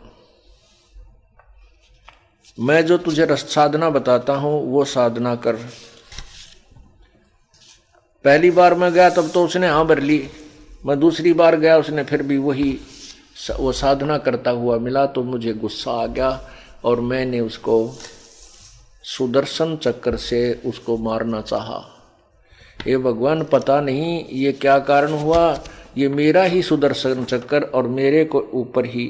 मैं जो तुझे साधना बताता हूं वो साधना कर। पहली बार मैं गया तब तो उसने हाँ भर ली, मैं दूसरी बार गया उसने फिर भी वो साधना करता हुआ मिला, तो मुझे गुस्सा आ गया, और मैंने उसको सुदर्शन चक्र से उसको मारना चाहा। ये भगवान पता नहीं ये क्या कारण हुआ, ये मेरा ही सुदर्शन चक्र और मेरे को ऊपर ही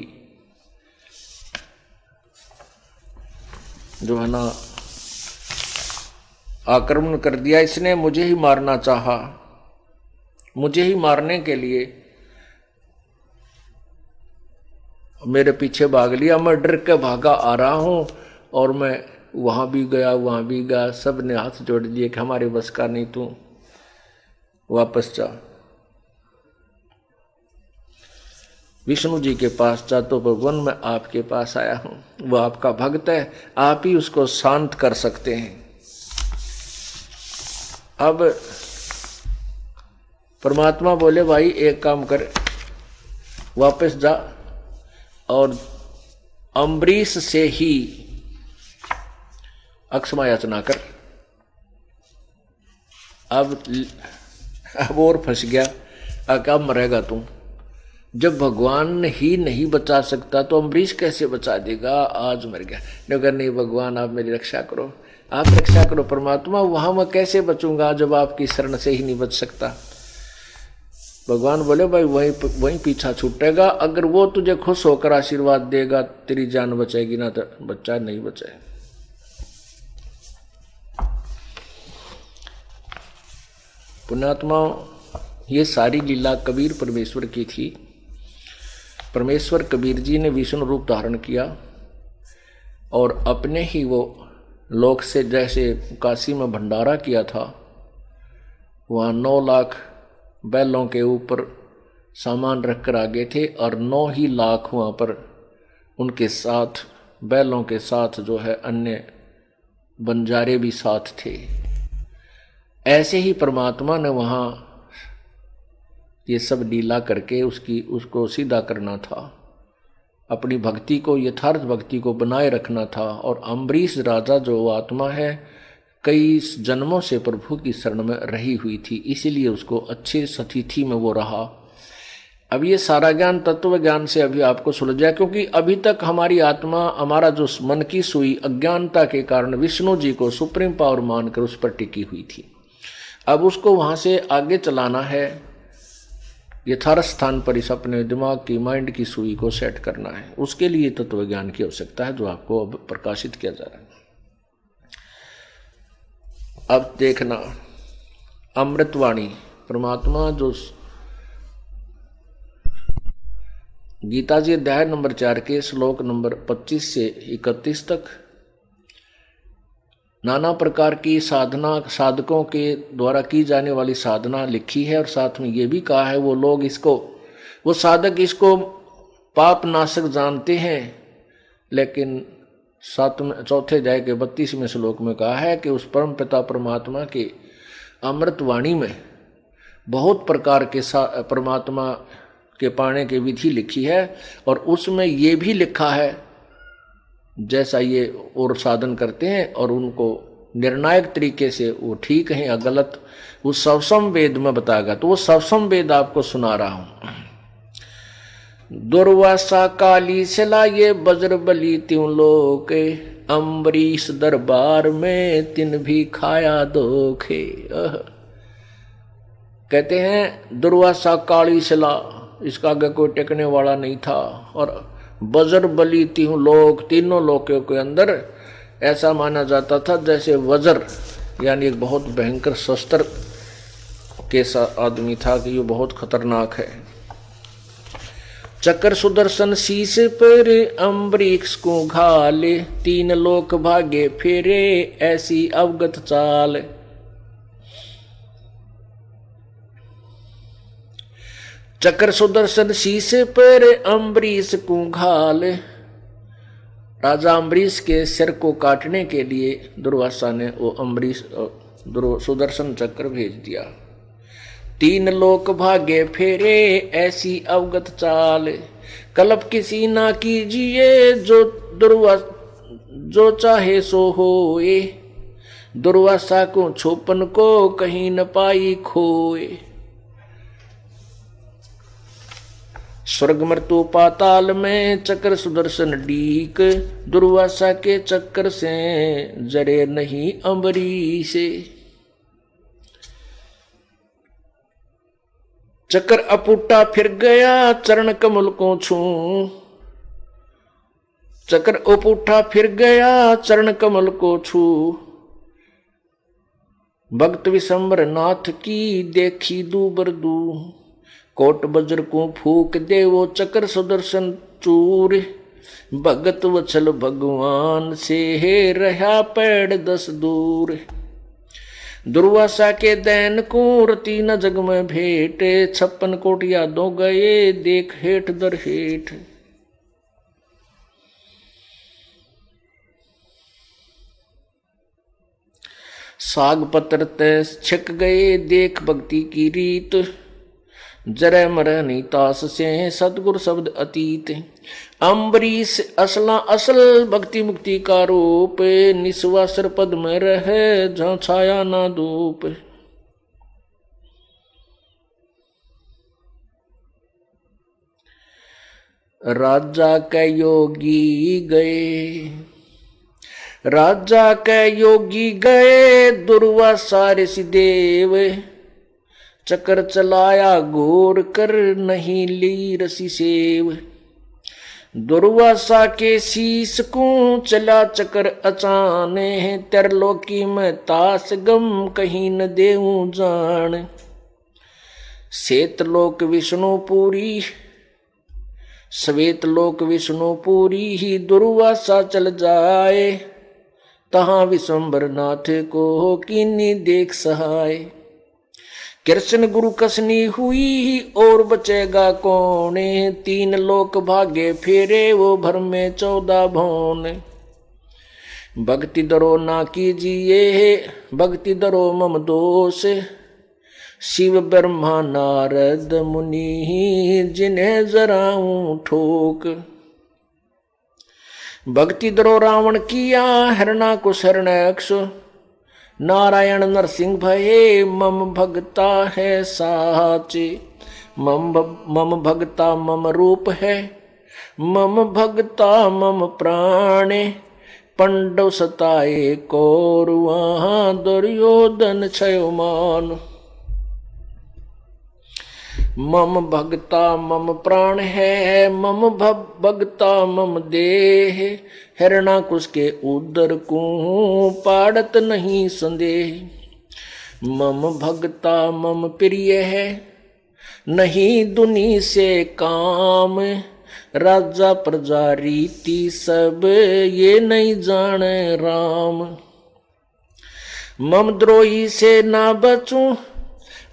जो है ना आक्रमण कर दिया, इसने मुझे ही मारना चाहा। मुझे ही मारने के लिए मेरे पीछे भाग लिया, मैं डर के भागा आ रहा हूं, और मैं वहां भी गया, सब ने हाथ जोड़ दिए कि हमारे बस का नहीं, तू वापस जा, विष्णु जी के पास जा। तो भगवान मैं आपके पास आया हूं, वो आपका भक्त है, आप ही उसको शांत कर सकते हैं। अब परमात्मा बोले भाई एक काम कर, वापस जा और अम्बरीश से ही अक्षमा याचना कर। अब और फंस गया, कब मरेगा तू। जब भगवान ही नहीं बचा सकता तो अम्बरीश कैसे बचा देगा, आज मर गया। नगर नहीं भगवान आप मेरी रक्षा करो, आप रक्षा करो परमात्मा, वहां मैं कैसे बचूंगा जब आपकी शरण से ही नहीं बच सकता। भगवान बोले भाई वहीं पीछा छूटेगा, अगर वो तुझे खुश होकर आशीर्वाद देगा तेरी जान बचेगी, ना तो बच्चा नहीं बचे। पुण्यात्मा ये सारी लीला कबीर परमेश्वर की थी। परमेश्वर कबीर जी ने विष्णु रूप धारण किया और अपने ही वो लोक से, जैसे काशी में भंडारा किया था, वहाँ 9 लाख बैलों के ऊपर सामान रखकर आगे थे और 9 ही लाख वहाँ पर उनके साथ बैलों के साथ जो है अन्य बंजारे भी साथ थे। ऐसे ही परमात्मा ने वहाँ ये सब लीला करके उसको सीधा करना था, अपनी भक्ति को, यथार्थ भक्ति को बनाए रखना था। और अम्बरीश राजा जो आत्मा है कई जन्मों से प्रभु की शरण में रही हुई थी, इसीलिए उसको अच्छे सतिथि में वो रहा। अब ये सारा ज्ञान तत्व ज्ञान से अभी आपको सुलझा, क्योंकि अभी तक हमारी आत्मा, हमारा जो मन की सुई अज्ञानता के कारण विष्णु जी को सुप्रीम पावर मानकर उस पर टिकी हुई थी। अब उसको वहां से आगे चलाना है। यथार्थ स्थान पर इस अपने दिमाग की माइंड की सुई को सेट करना है। उसके लिए तत्व ज्ञान की आवश्यकता है, जो आपको अब प्रकाशित किया जा रहा है। अब देखना, अमृतवाणी परमात्मा जो गीता जी अध्याय नंबर 4 के श्लोक नंबर 25 से 31 तक नाना प्रकार की साधना, साधकों के द्वारा की जाने वाली साधना लिखी है। और साथ में ये भी कहा है वो लोग इसको, वो साधक इसको पाप नाशक जानते हैं, लेकिन चौथे अध्याय के 32वें श्लोक में कहा है कि उस परम पिता परमात्मा के अमृतवाणी में बहुत प्रकार के परमात्मा के पाने की विधि लिखी है। और उसमें ये भी लिखा है जैसा ये और साधन करते हैं और उनको निर्णायक तरीके से वो ठीक है या गलत, वो सवसम वेद में बताएगा। तो वो सवसम वेद आपको सुना रहा हूं। दुर्वासा काली सला ये बज्र बली त्यों लोग, अम्बरीश दरबार में तिन भी खाया धोखे। कहते हैं दुर्वासा काली सला, इसका आगे कोई टेकने वाला नहीं था। और बज्र बली त्यों लोग, तीनों लोकों के अंदर ऐसा माना जाता था जैसे वज्र यानी एक बहुत भयंकर शस्त्र के आदमी था कि ये बहुत खतरनाक है। चक्र सुदर्शन शीश पर अम्बरीक्ष को घाले, तीन लोक भागे फेरे ऐसी अवगत चाल। चक्र सुदर्शन शीश पर अम्बरीश को घाल, राजा अम्बरीश के सिर को काटने के लिए दुर्वासा ने वो अम्बरीश सुदर्शन चक्र भेज दिया। तीन लोक भागे फेरे ऐसी अवगत चाल, कल्प किसी ना कीजिए जो चाहे सो होए, दुर्वासा को छोपन को कहीं न पाई खोए। स्वर्ग मृत्यु पाताल में चक्र सुदर्शन डीक, दुर्वासा के चक्र से जरे नहीं अम्बरीश। चक्र अपुटा फिर गया चरण कमल को छू, चक्र अपुटा फिर गया चरण कमल को छू। भक्त विशंबर नाथ की देखी दूबर दू, कोट बज्र को फूक दे वो चक्र सुदर्शन चूर। भगत वत्सल भगवान से है रहा पेड़ 10 दूर। दुर्वासा के दैन को रती न जग में भेंट, 56 कोट यादों गए देख हेठ दर हेठ। साग पत्र ते छिक गए देख भक्ति की रीत, जरे मरे नहीं तास से सतगुरु शब्द अतीत। अम्बरीश असला असल भक्ति मुक्ति का रूप, निस्वासर पद में रहे जहाँ छाया ना धूप। राजा के योगी गए, राजा के योगी गए दुर्वासा ऋषि देव। चक्र चलाया घोर कर नहीं ली रसी सेव, दुर्वासा के शीश को चला चक्र अचाने। त्रिलोकी में तास गम कहीं न देऊं जान, श्वेतलोक विष्णुपुरी श्वेतलोक विष्णुपुरी ही दुर्वासा चल जाए। तहां विशंबर नाथ को किन्नी देख सहाय। कृष्ण गुरु कसनी हुई और बचेगा कौन, तीन लोक भागे फेरे वो भर में 14 भौन। भक्ति दरो ना कीजिए भक्ति दरो मम दोष, शिव ब्रह्मा नारद मुनि जिन्हें जराऊं ठोक। भक्ति दरो रावण किया हरणा को शरणक्ष, नारायण नरसिंह भये मम भगता है साचे। मम भगता मम रूप है, मम भगता मम प्राणे। पंडव सताए कौरवां दुर्योधन छयो मान। मम भगता मम प्राण है, मम भगता मम देह। हिरणाकुश के उदर को पाड़त नहीं संदेह। मम भगता मम प्रिय है, नहीं दुनी से काम। राजा प्रजा रीति सब ये नहीं जाने राम। मम द्रोही से ना बचूं,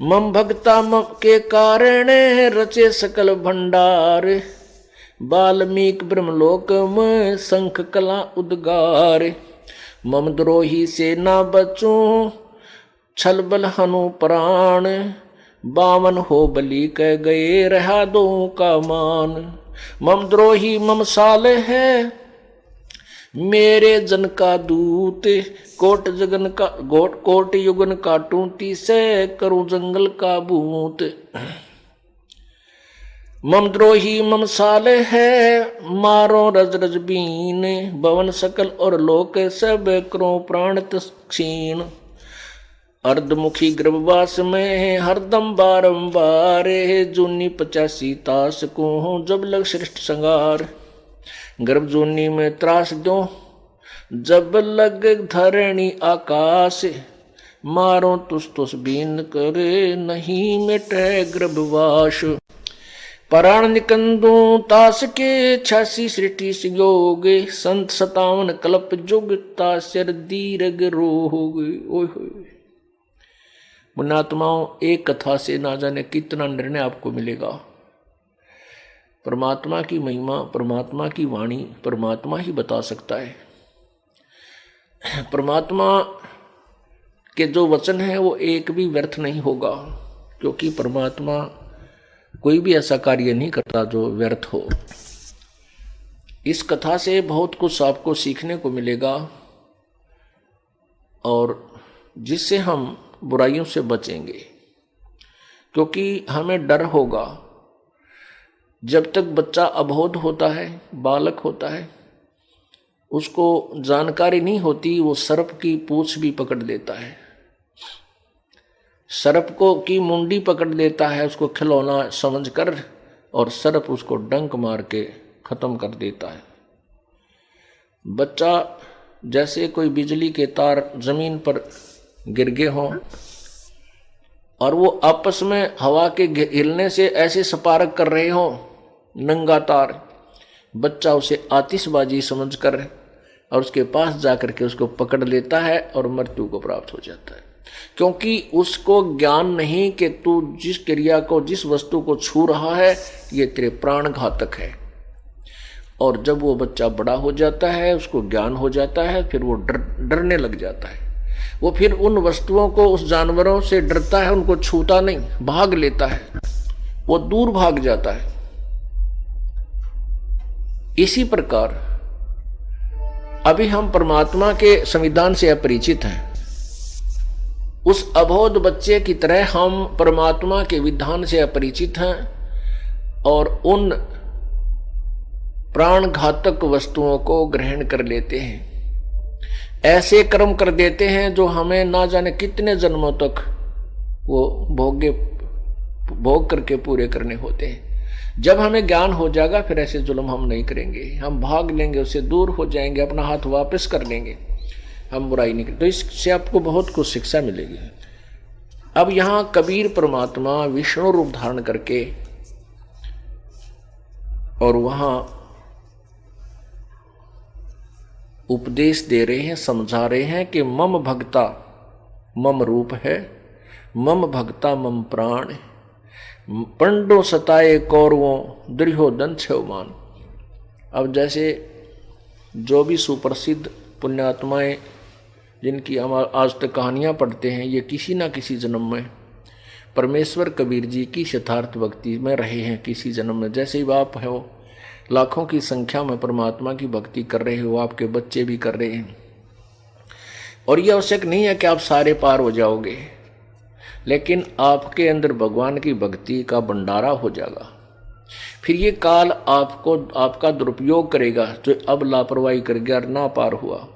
मम भगता मम के कारण रचे सकल भंडार। वाल्मीकि ब्रह्मलोक में शंख कला उद्गार। मम द्रोही से ना बचूं, छल बल हनु प्राण। बामन हो बलि कह गए, रहा दो का मान। मम द्रोही मम साल है, मेरे जन का दूत। कोट जगन का कोट युगन काटूं, तीसे करूं जंगल का भूत। मम द्रोही मम साल है, मारो रज रज बीन। भवन सकल और लोक सब करो प्राण क्षीण। अर्धमुखी गर्भवास में हरदम बारंबार। जूनी 85 तास को जब लग श्रेष्ठ संगार। गर्भ जूनी में त्रास दो, जब लग धरणी आकाश। मारो तुस तुस बीन करे, नहीं मिटे गर्भवास। प्राण निकंदू तास के 86 सृष्टि संयोग। संत 57 कल्प जुग तासर दीर्घ रोग। ओए होए पुण्यात्माओं, एक कथा से ना जाने कितना निर्णय आपको मिलेगा। परमात्मा की महिमा, परमात्मा की वाणी परमात्मा ही बता सकता है। परमात्मा के जो वचन है वो एक भी व्यर्थ नहीं होगा, क्योंकि परमात्मा कोई भी ऐसा कार्य नहीं करता जो व्यर्थ हो। इस कथा से बहुत कुछ आपको सीखने को मिलेगा और जिससे हम बुराइयों से बचेंगे, क्योंकि हमें डर होगा। जब तक बच्चा अबोध होता है, बालक होता है, उसको जानकारी नहीं होती, वो सर्प की पूंछ भी पकड़ लेता है, सर्प को की मुंडी पकड़ लेता है उसको खिलौना समझकर, और सर्प उसको डंक मार के खत्म कर देता है। बच्चा जैसे कोई बिजली के तार जमीन पर गिर गए हों और वो आपस में हवा के हिलने से ऐसे स्पार्क कर रहे हों, नंगा तार, बच्चा उसे आतिशबाजी समझकर और उसके पास जाकर के उसको पकड़ लेता है और मृत्यु को प्राप्त हो जाता है, क्योंकि उसको ज्ञान नहीं कि तू जिस क्रिया को, जिस वस्तु को छू रहा है ये तेरे प्राण घातक है। और जब वो बच्चा बड़ा हो जाता है, उसको ज्ञान हो जाता है, फिर वो डरने लग जाता है। वो फिर उन वस्तुओं को, उस जानवरों से डरता है, उनको छूता नहीं, भाग लेता है, वो दूर भाग जाता है। इसी प्रकार अभी हम परमात्मा के संविधान से अपरिचित हैं। उस अबोध बच्चे की तरह हम परमात्मा के विधान से अपरिचित हैं और उन प्राण घातक वस्तुओं को ग्रहण कर लेते हैं। ऐसे कर्म कर देते हैं जो हमें ना जाने कितने जन्मों तक वो भोग करके पूरे करने होते हैं। जब हमें ज्ञान हो जाएगा फिर ऐसे जुल्म हम नहीं करेंगे, हम भाग लेंगे, उससे दूर हो जाएंगे, अपना हाथ वापस कर लेंगे, हम बुराई नहीं करेंगे। तो इससे आपको बहुत कुछ शिक्षा मिलेगी। अब यहाँ कबीर परमात्मा विष्णु रूप धारण करके और वहां उपदेश दे रहे हैं, समझा रहे हैं कि मम भक्ता मम रूप है, मम भक्ता मम प्राण। पंडो सताए कौरवों, दुर्योधन छेवमान। अब जैसे जो भी सुप्रसिद्ध पुण्यात्माएं जिनकी हम आज तक कहानियां पढ़ते हैं, ये किसी ना किसी जन्म में परमेश्वर कबीर जी की यथार्थ भक्ति में रहे हैं। किसी जन्म में, जैसे ही आप हो लाखों की संख्या में परमात्मा की भक्ति कर रहे हो, आपके बच्चे भी कर रहे हैं, और यह आवश्यक नहीं है कि आप सारे पार हो जाओगे, लेकिन आपके अंदर भगवान की भक्ति का भंडारा हो जाएगा। फिर ये काल आपका दुरुपयोग करेगा, जो अब लापरवाही कर गया, ना पार हुआ,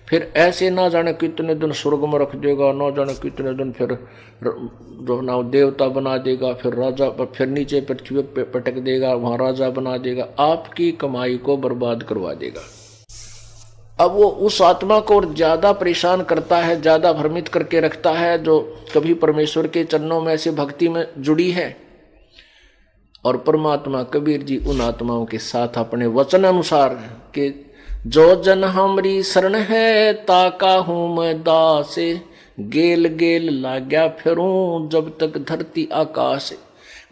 फिर ऐसे ना जाने कितने दिन स्वर्ग में रख देगा, ना जाने कितने दिन फिर जो ना देवता बना देगा, फिर राजा, फिर नीचे पृथ्वी पे पटक देगा, वहां राजा बना देगा, आपकी कमाई को बर्बाद करवा देगा। अब वो उस आत्मा को और ज्यादा परेशान करता है, ज्यादा भ्रमित करके रखता है जो कभी परमेश्वर के चरणों में ऐसे भक्ति में जुड़ी है। और परमात्मा कबीर जी उन आत्माओं के साथ अपने वचन अनुसार कि जो जन हमरी शरण है ताका हूं मैं दासे, गेल गेल लाग्या फिरूं जब तक धरती आकाश।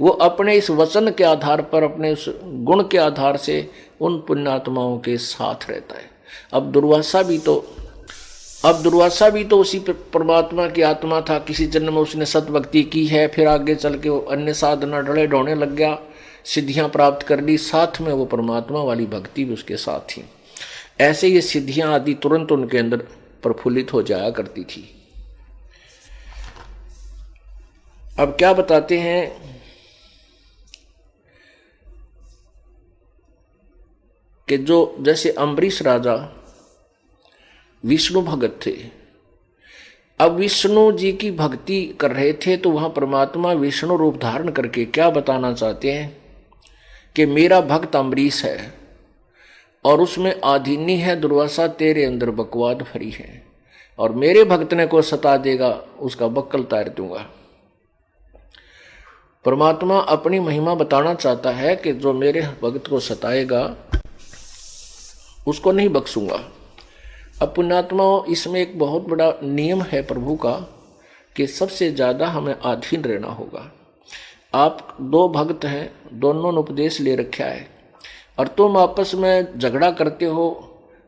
वो अपने इस वचन के आधार पर, अपने उस गुण के आधार से उन पुण्यात्माओं के साथ रहता है। अब दुर्वासा भी तो उसी परमात्मा की आत्मा था। किसी जन्म में उसने सतभक्ति की है, फिर आगे चल के वो अन्य साधना ढले ढोने लग गया, सिद्धियां प्राप्त कर ली, साथ में वो परमात्मा वाली भक्ति भी उसके साथ थी। ऐसे ये सिद्धियां आदि तुरंत उनके अंदर प्रफुल्लित हो जाया करती थी। अब क्या बताते हैं कि जो जैसे अम्बरीश राजा विष्णु भगत थे, अब विष्णु जी की भक्ति कर रहे थे, तो वहां परमात्मा विष्णु रूप धारण करके क्या बताना चाहते हैं कि मेरा भक्त अम्बरीश है और उसमें आधीनी है दुर्वासा, तेरे अंदर बकवाद भरी है, और मेरे भक्त ने को सता देगा उसका बक्कल तार दूंगा। परमात्मा अपनी महिमा बताना चाहता है कि जो मेरे भक्त को सताएगा उसको नहीं बख्शूंगा। अब पुण्यात्माओं, इसमें एक बहुत बड़ा नियम है प्रभु का कि सबसे ज्यादा हमें अधीन रहना होगा। आप दो भक्त हैं, दोनों ने उपदेश ले रखा है, और तुम आपस में झगड़ा करते हो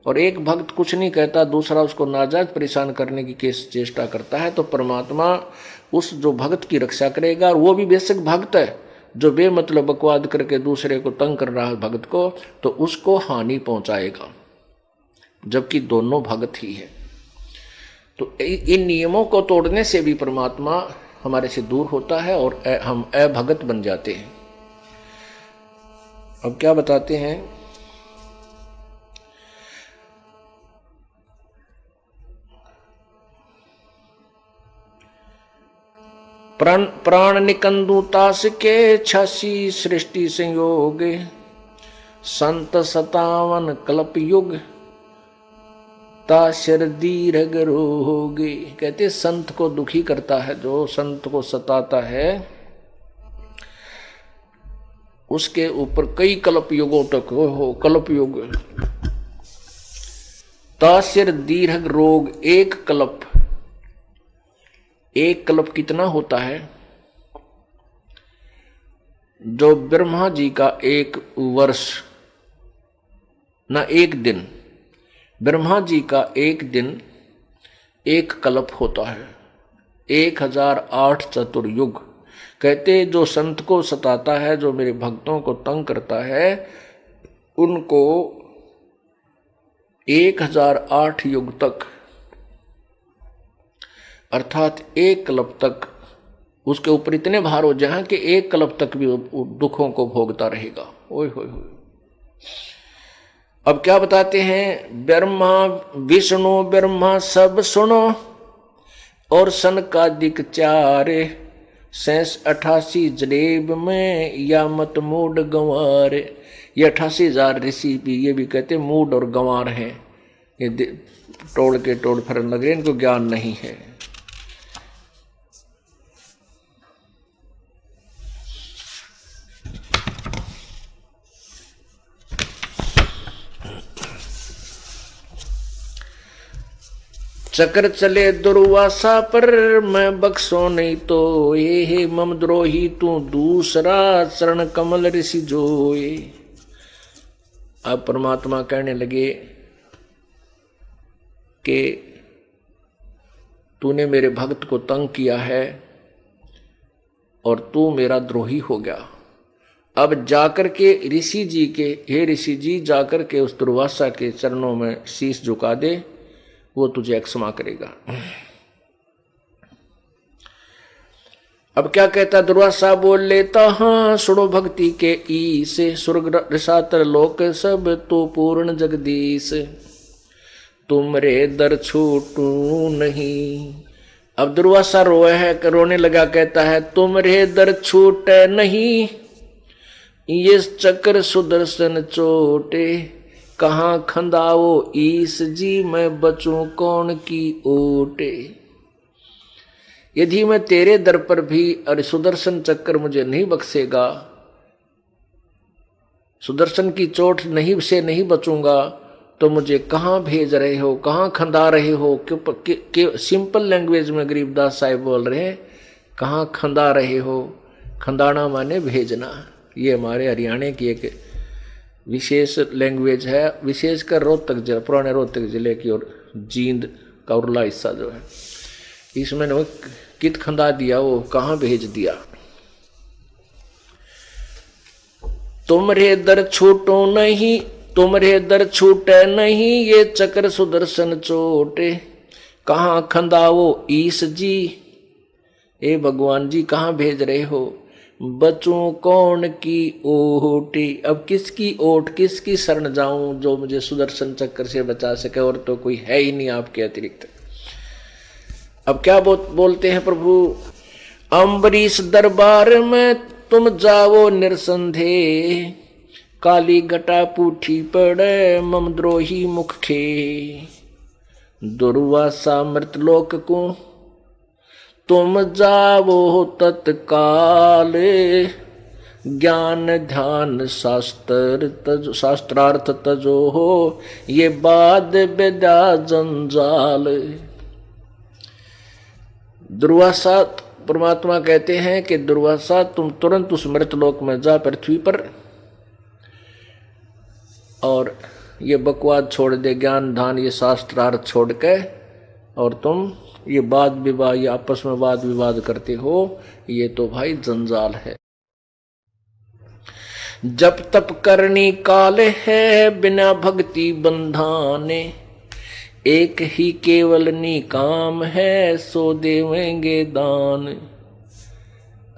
और एक भक्त कुछ नहीं कहता, दूसरा उसको नाजायज परेशान करने की चेष्टा करता है, तो परमात्मा उस जो भक्त की रक्षा करेगा। और वो भी बेशक भक्त है, जो बेमतलब बकवाद करके दूसरे को तंग कर रहा है भक्त को, तो उसको हानि पहुंचाएगा, जबकि दोनों भक्त ही है। तो इन नियमों को तोड़ने से भी परमात्मा हमारे से दूर होता है और हम अभगत बन जाते हैं। अब क्या बताते हैं, प्राण निकंदु तास के 86 सृष्टि संयोग, संत 57 कल्प युग, ताशर दीर्घ रोगे। कहते संत को दुखी करता है, जो संत को सताता है, उसके ऊपर कई कल्प युगों तक हो कल्प युग। ताशर दीर्घ रोग, एक कल्प कितना होता है? जो ब्रह्मा जी का एक वर्ष ना एक दिन, ब्रह्मा जी का एक दिन एक कल्प होता है, 1008 चतुर्युग। कहते जो संत को सताता है, जो मेरे भक्तों को तंग करता है, उनको 1008 युग तक, अर्थात एक कल्प तक उसके ऊपर इतने भार हो जाए कि एक कल्प तक भी दुखों को भोगता रहेगा। ओए होए होए। अब क्या बताते हैं, ब्रह्मा विष्णु ब्रह्मा सब सुनो, और सनकादिक 4 शेष 88 जनेब में, या मत मूड गंवार। ये 88,000 ऋषि भी ये भी कहते मूड और गंवार हैं, ये तोड़ के तोड़ फरन लग रहे, इनको ज्ञान नहीं है। चक्र चले दुर्वासा पर, मैं बख्शो नहीं तो ये, मम द्रोही तू दूसरा, चरण कमल ऋषि जोए। अब परमात्मा कहने लगे कि तूने मेरे भक्त को तंग किया है और तू मेरा द्रोही हो गया। अब जाकर के ऋषि जी के, हे ऋषि जी, जाकर के उस दुर्वासा के चरणों में शीश झुका दे, वो तुझे क्षमा करेगा। अब क्या कहता दुर्वासा, बोल लेता हाँ सुनो भक्ति के ईस, स्वर्ग रसातर लोक सब तो पूर्ण जगदीश। तुमरे दर छूटू नहीं। अब दुर्वासा रोए है, रोने लगा, कहता है तुमरे दर छूटे नहीं, ये चक्र सुदर्शन चोटे, कहाँ खंदाओ ईस जी, मैं बचूं कौन की ओटे। यदि मैं तेरे दर पर भी अरे सुदर्शन चक्र मुझे नहीं बख्शेगा, सुदर्शन की चोट नहीं से नहीं बचूंगा, तो मुझे कहाँ भेज रहे हो, कहाँ खंदा रहे हो। क्यों सिंपल लैंग्वेज में गरीबदास साहिब बोल रहे हैं, कहाँ खंदा रहे हो। खंदाना माने भेजना। ये हमारे हरियाणा की एक विशेष लैंग्वेज है, विशेषकर रोहतक जिला, पुराने रोहतक जिले की और जींद का उरला हिस्सा जो है, इसमें वो कित खंदा दिया, वो कहाँ भेज दिया। तुमरे दर छूटो नहीं, तुमरे दर छूटे नहीं, ये चक्र सुदर्शन चोटे, कहाँ खंदाओ ईस जी। ए भगवान जी कहाँ भेज रहे हो, बचूं कौन की ओटी। अब किसकी ओट, किसकी शरण जाऊं जो मुझे सुदर्शन चक्र से बचा सके, और तो कोई है ही नहीं आपके अतिरिक्त। अब क्या बोलते हैं प्रभु, अम्बरीश दरबार में तुम जाओ निरसंदेह, काली घटा पूठी पड़े ममद्रोही मुख खे। दुर्वासा मृतलोक को तुम जाओ तत्काल, ज्ञान ध्यान शास्त्रार्थ तजो हो, ये बाद विद्या जंजाल। दुर्वासा परमात्मा कहते हैं कि दुर्वासा तुम तुरंत उस मृतलोक में जा, पृथ्वी पर, और ये बकवाद छोड़ दे, ज्ञान ध्यान ये शास्त्रार्थ छोड़ के, और तुम ये वाद विवाद, ये आपस में वाद विवाद करते हो, ये तो भाई जंजाल है। जब तप करनी काल है, बिना भक्ति बंधाने, एक ही केवल निकाम है, सो देवेंगे दान।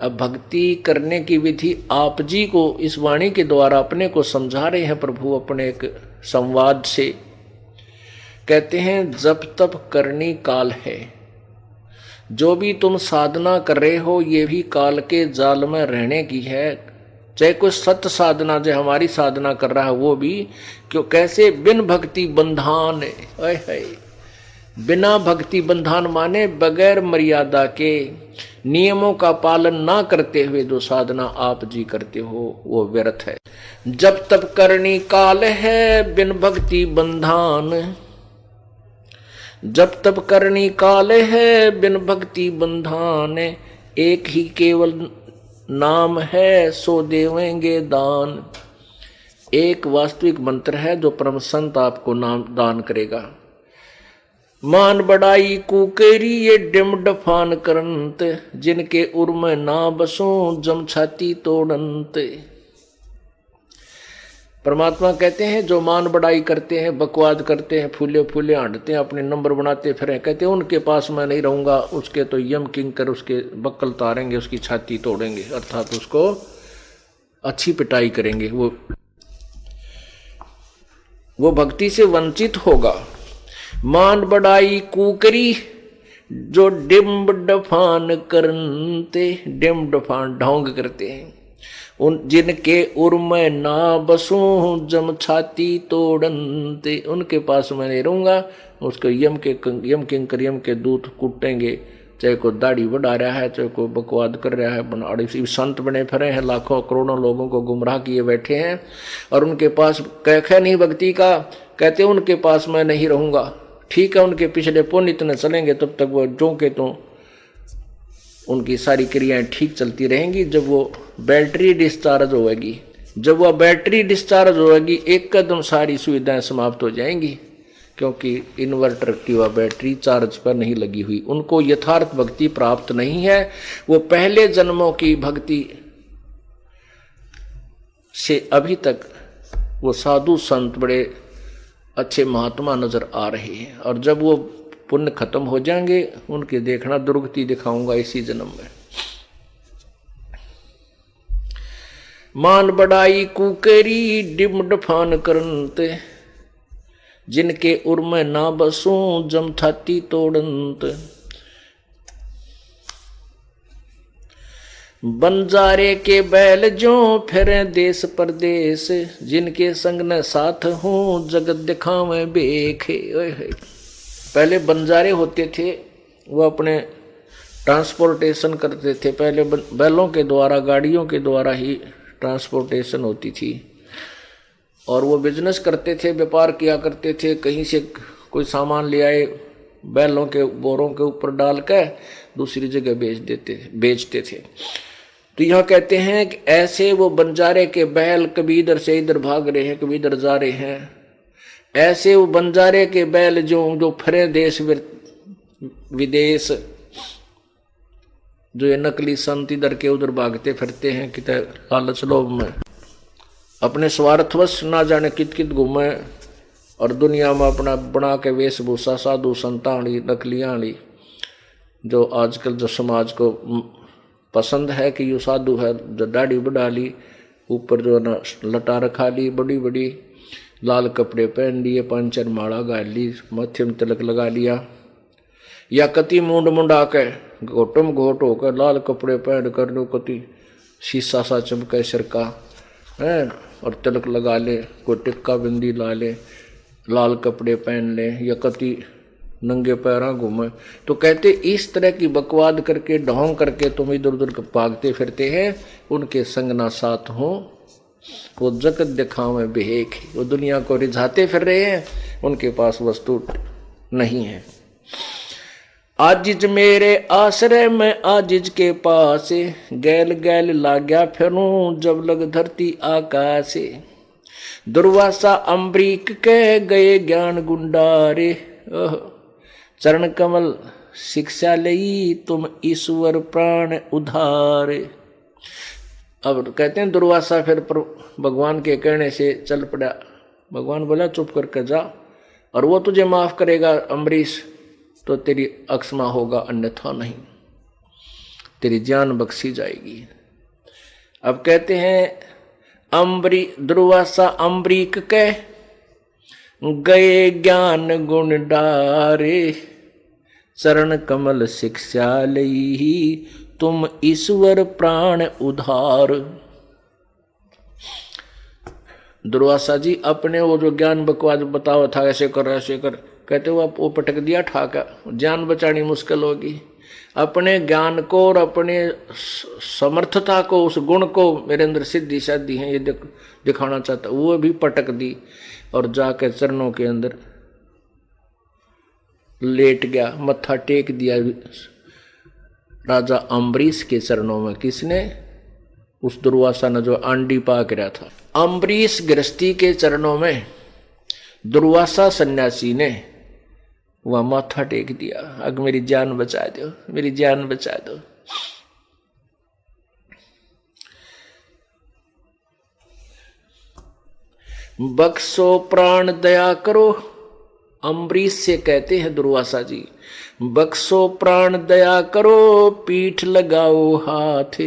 अब भक्ति करने की विधि आप जी को इस वाणी के द्वारा अपने को समझा रहे हैं प्रभु, अपने एक संवाद से कहते हैं जब तप करनी काल है। जो भी तुम साधना कर रहे हो ये भी काल के जाल में रहने की है। चाहे कोई सत्य साधना जो हमारी साधना कर रहा है वो भी, क्यों कैसे बिन भक्ति बंधान है। बिना भक्ति बंधान माने बगैर मर्यादा के नियमों का पालन ना करते हुए जो साधना आप जी करते हो वो व्यर्थ है। जब तप करनी काल है, बिन भक्ति बंधान। जब तप करनी काल है, बिन भक्ति बंधान, एक ही केवल नाम है, सो देवेंगे दान। एक वास्तविक मंत्र है जो परम संत आपको नाम दान करेगा। मान बड़ाई कुकेरी ये डिम डफान करंत, जिनके उर्म ना बसों जम छाती तोड़ंत। परमात्मा कहते हैं जो मान बड़ाई करते हैं, बकवाद करते हैं, फूले फूले हांडते हैं, अपने नंबर बनाते फिर कहते हैं उनके पास मैं नहीं रहूंगा, उसके तो यम किंकर उसके बक्कल तारेंगे, उसकी छाती तोड़ेंगे, अर्थात उसको अच्छी पिटाई करेंगे। वो भक्ति से वंचित होगा। मान बड़ाई कुकरी जो डिम्ब डफान करते, डिम्ब डफान ढोंग करते हैं, उन जिनके उर्म ना बसों जम छाती तोड़नते, उनके पास मैं नहीं रहूंगा, उसको यम किंकर यम के दूत कूटेंगे। चाहे कोई दाढ़ी बढ़ा रहा है, चाहे कोई बकवाद कर रहा है, बनाड़ी संत बने फिरे हैं, लाखों करोड़ों लोगों को गुमराह किए बैठे हैं, और उनके पास कह नहीं भक्ति का, कहते उनके पास मैं नहीं रहूंगा। ठीक है, उनके पिछले पुण्य इतने चलेंगे तब तक वो जो के तो उनकी सारी क्रियाएं ठीक चलती रहेंगी। जब वो बैटरी डिस्चार्ज होगी, जब वह बैटरी डिस्चार्ज होगी एक कदम सारी सुविधाएं समाप्त हो जाएंगी, क्योंकि इन्वर्टर की वह बैटरी चार्ज पर नहीं लगी हुई। उनको यथार्थ भक्ति प्राप्त नहीं है। वो पहले जन्मों की भक्ति से अभी तक वो साधु संत बड़े अच्छे महात्मा नजर आ रहे हैं, और जब वो पुण्य खत्म हो जाएंगे उनके देखना दुर्गति दिखाऊंगा इसी जन्म में। मान बड़ाई कुकेरी डिम डफान करनते, जिनके उर में ना बसूं जम थाती तोड़ंत। बंजारे के बैल जो फिरे देश परदेश, जिनके संग न साथ हूं जगत दिखावे बेखे। पहले बंजारे होते थे, वो अपने ट्रांसपोर्टेशन करते थे। पहले बैलों के द्वारा, गाड़ियों के द्वारा ही ट्रांसपोर्टेशन होती थी, और वो बिजनेस करते थे, व्यापार किया करते थे। कहीं से कोई सामान ले आए, बैलों के बोरों के ऊपर डाल कर दूसरी जगह बेचते थे। तो यह कहते हैं कि ऐसे वो बंजारे के बैल कभी इधर से इधर भाग रहे हैं, कभी इधर जा रहे हैं। ऐसे वो बंजारे के बैल जो फिरे देश विदेश, जो ये नकली संत इधर के उधर भागते फिरते हैं, कित लालच लोभ में अपने स्वार्थवश ना जाने कित कित घूमे, और दुनिया में अपना बना के वेशभूषा साधु संतानी नकलियाँ, जो आजकल जो समाज को पसंद है कि ये साधु है, जो दाढ़ी बढ़ा ली, ऊपर जो ना लटा रखा ली, बड़ी बड़ी लाल कपड़े पहन लिए, पंचर माला गाल ली, माथे में तिलक लगा लिया, या कति मूंड मुंडा के घोटम घोट होकर लाल कपड़े पहन कर लो, कति शीशा सा चमके सिर का है, और तिलक लगा ले, कोई टिक्का बिंदी ला ले, लाल कपड़े पहन ले, या कति नंगे पैरा घूमे। तो कहते इस तरह की बकवाद करके ढोंग करके तुम इधर उधर भागते फिरते हैं, उनके संग ना साथ हो, वो जगत दिखावे बेहेक, वो दुनिया को रिझाते फिर रहे हैं, उनके पास वस्तु नहीं है। आजिज मेरे आश्रय में आजिज के पास, गैल गैल लाग्या फिरूं जब लग धरती आकाश। दुर्वासा अम्बरीक के गए ज्ञान गुंडारे, चरण कमल शिक्षा लई तुम ईश्वर प्राण उधारे। अब कहते हैं दुर्वासा फिर भगवान के कहने से चल पड़ा। भगवान बोला चुप करके जा, और वो तुझे माफ करेगा अम्बरीश, तो तेरी अक्षमा होगा, अन्यथा नहीं, तेरी जान बख्शी जाएगी। अब कहते हैं दुर्वासा अम्बरीक के गए ज्ञान गुण डारे, चरण कमल शिक्षा लई तुम ईश्वर प्राण उधार। दुर्वासा जी अपने वो जो ज्ञान बकवाद बताओ था, ऐसे कर ऐसे कर, कहते वो पटक दिया ठाका, जान बचानी मुश्किल होगी। अपने ज्ञान को और अपने समर्थता को, उस गुण को, मेरे अंदर सिद्धि साधी है ये दिखाना चाहता, वो भी पटक दी, और जाकर चरणों के अंदर लेट गया, मत्था टेक दिया राजा अम्बरीश के चरणों में। किसने? उस दुर्वासा ने जो आंडी पाक रहा था। अम्बरीश गृहस्थी के चरणों में दुर्वासा सन्यासी ने वह माथा टेक दिया, अग मेरी जान बचा दो, मेरी जान बचा दो। बख्शो प्राण दया करो, अम्बरीश से कहते हैं दुर्वासा जी, बख्शो प्राण दया करो, पीठ लगाओ हाथ,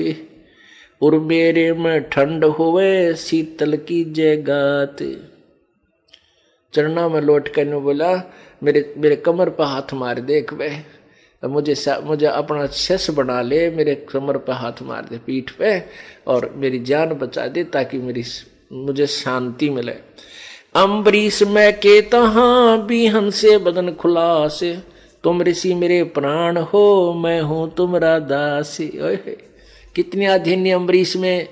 और मेरे में ठंड होवे शीतल की जगात। चरना में लौट कर बोला, मेरे कमर पर हाथ मार दे एक वे, मुझे अपना शिष्य बना ले, मेरे कमर पर हाथ मार दे पीठ पे, और मेरी जान बचा दे, ताकि मुझे शांति मिले। अम्बरीश मैं के तहाँ भी हंसे बदन खुला से, तुम ऋषि मेरे प्राण हो, मैं हूं तुम्हारा दास। कितनी अधीन अम्बरीश में।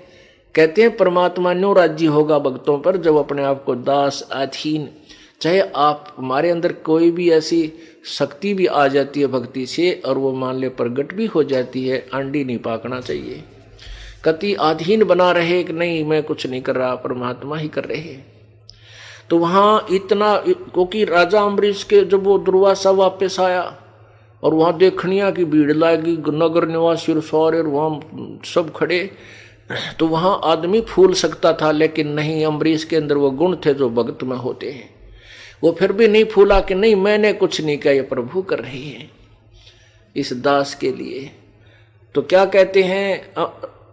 कहते हैं परमात्मा न्यू राज्य होगा भक्तों पर जब अपने आप को दास अधीन, चाहे आप हमारे अंदर कोई भी ऐसी शक्ति भी आ जाती है भक्ति से, और वो मान ले प्रगट भी हो जाती है, आंडी नहीं पाकना चाहिए। कति अधीन बना रहे कि नहीं मैं कुछ नहीं कर रहा, परमात्मा ही कर रहे। तो वहां इतना, क्योंकि राजा अम्बरीश के जब वो दुर्वासा वापस आया और वहां देखनिया की भीड़ लागी, नगर निवासी और सारे वहां सब खड़े, तो वहां आदमी फूल सकता था, लेकिन नहीं, अम्बरीश के अंदर वो गुण थे जो भक्त में होते हैं। वो फिर भी नहीं फूला कि नहीं मैंने कुछ नहीं किया, ये प्रभु कर रही है इस दास के लिए। तो क्या कहते हैं,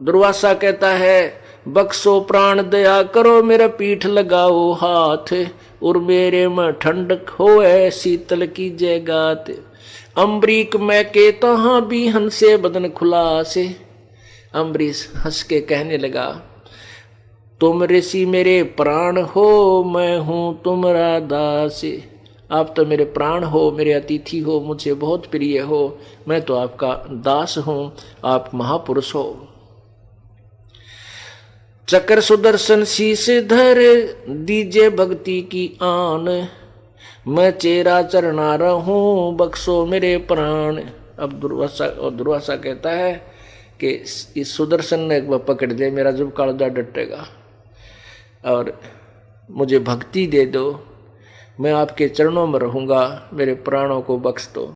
दुर्वासा कहता है बख्शो प्राण दया करो मेरा पीठ लगाओ हाथ, और मेरे में ठंडक होए शीतल की जयगात। अम्बरीक मैं के तहाँ भी हंसे बदन खुला से। अम्बरीश हंस के कहने लगा, तुम ऋषि मेरे प्राण हो, मैं हूं तुम्हारा दास। आप तो मेरे प्राण हो, मेरे अतिथि हो, मुझे बहुत प्रिय हो, मैं तो आपका दास हूं, आप महापुरुष हो। चक्र सुदर्शन शीश धर दीजे भक्ति की आन, मैं चेरा चरना रहूं बख्शो मेरे प्राण। अब दुर्वासा कहता है कि इस सुदर्शन ने एक बार पकड़ दे, मेरा जब कालजा डटेगा, और मुझे भक्ति दे दो, मैं आपके चरणों में रहूंगा, मेरे प्राणों को बख्श दो।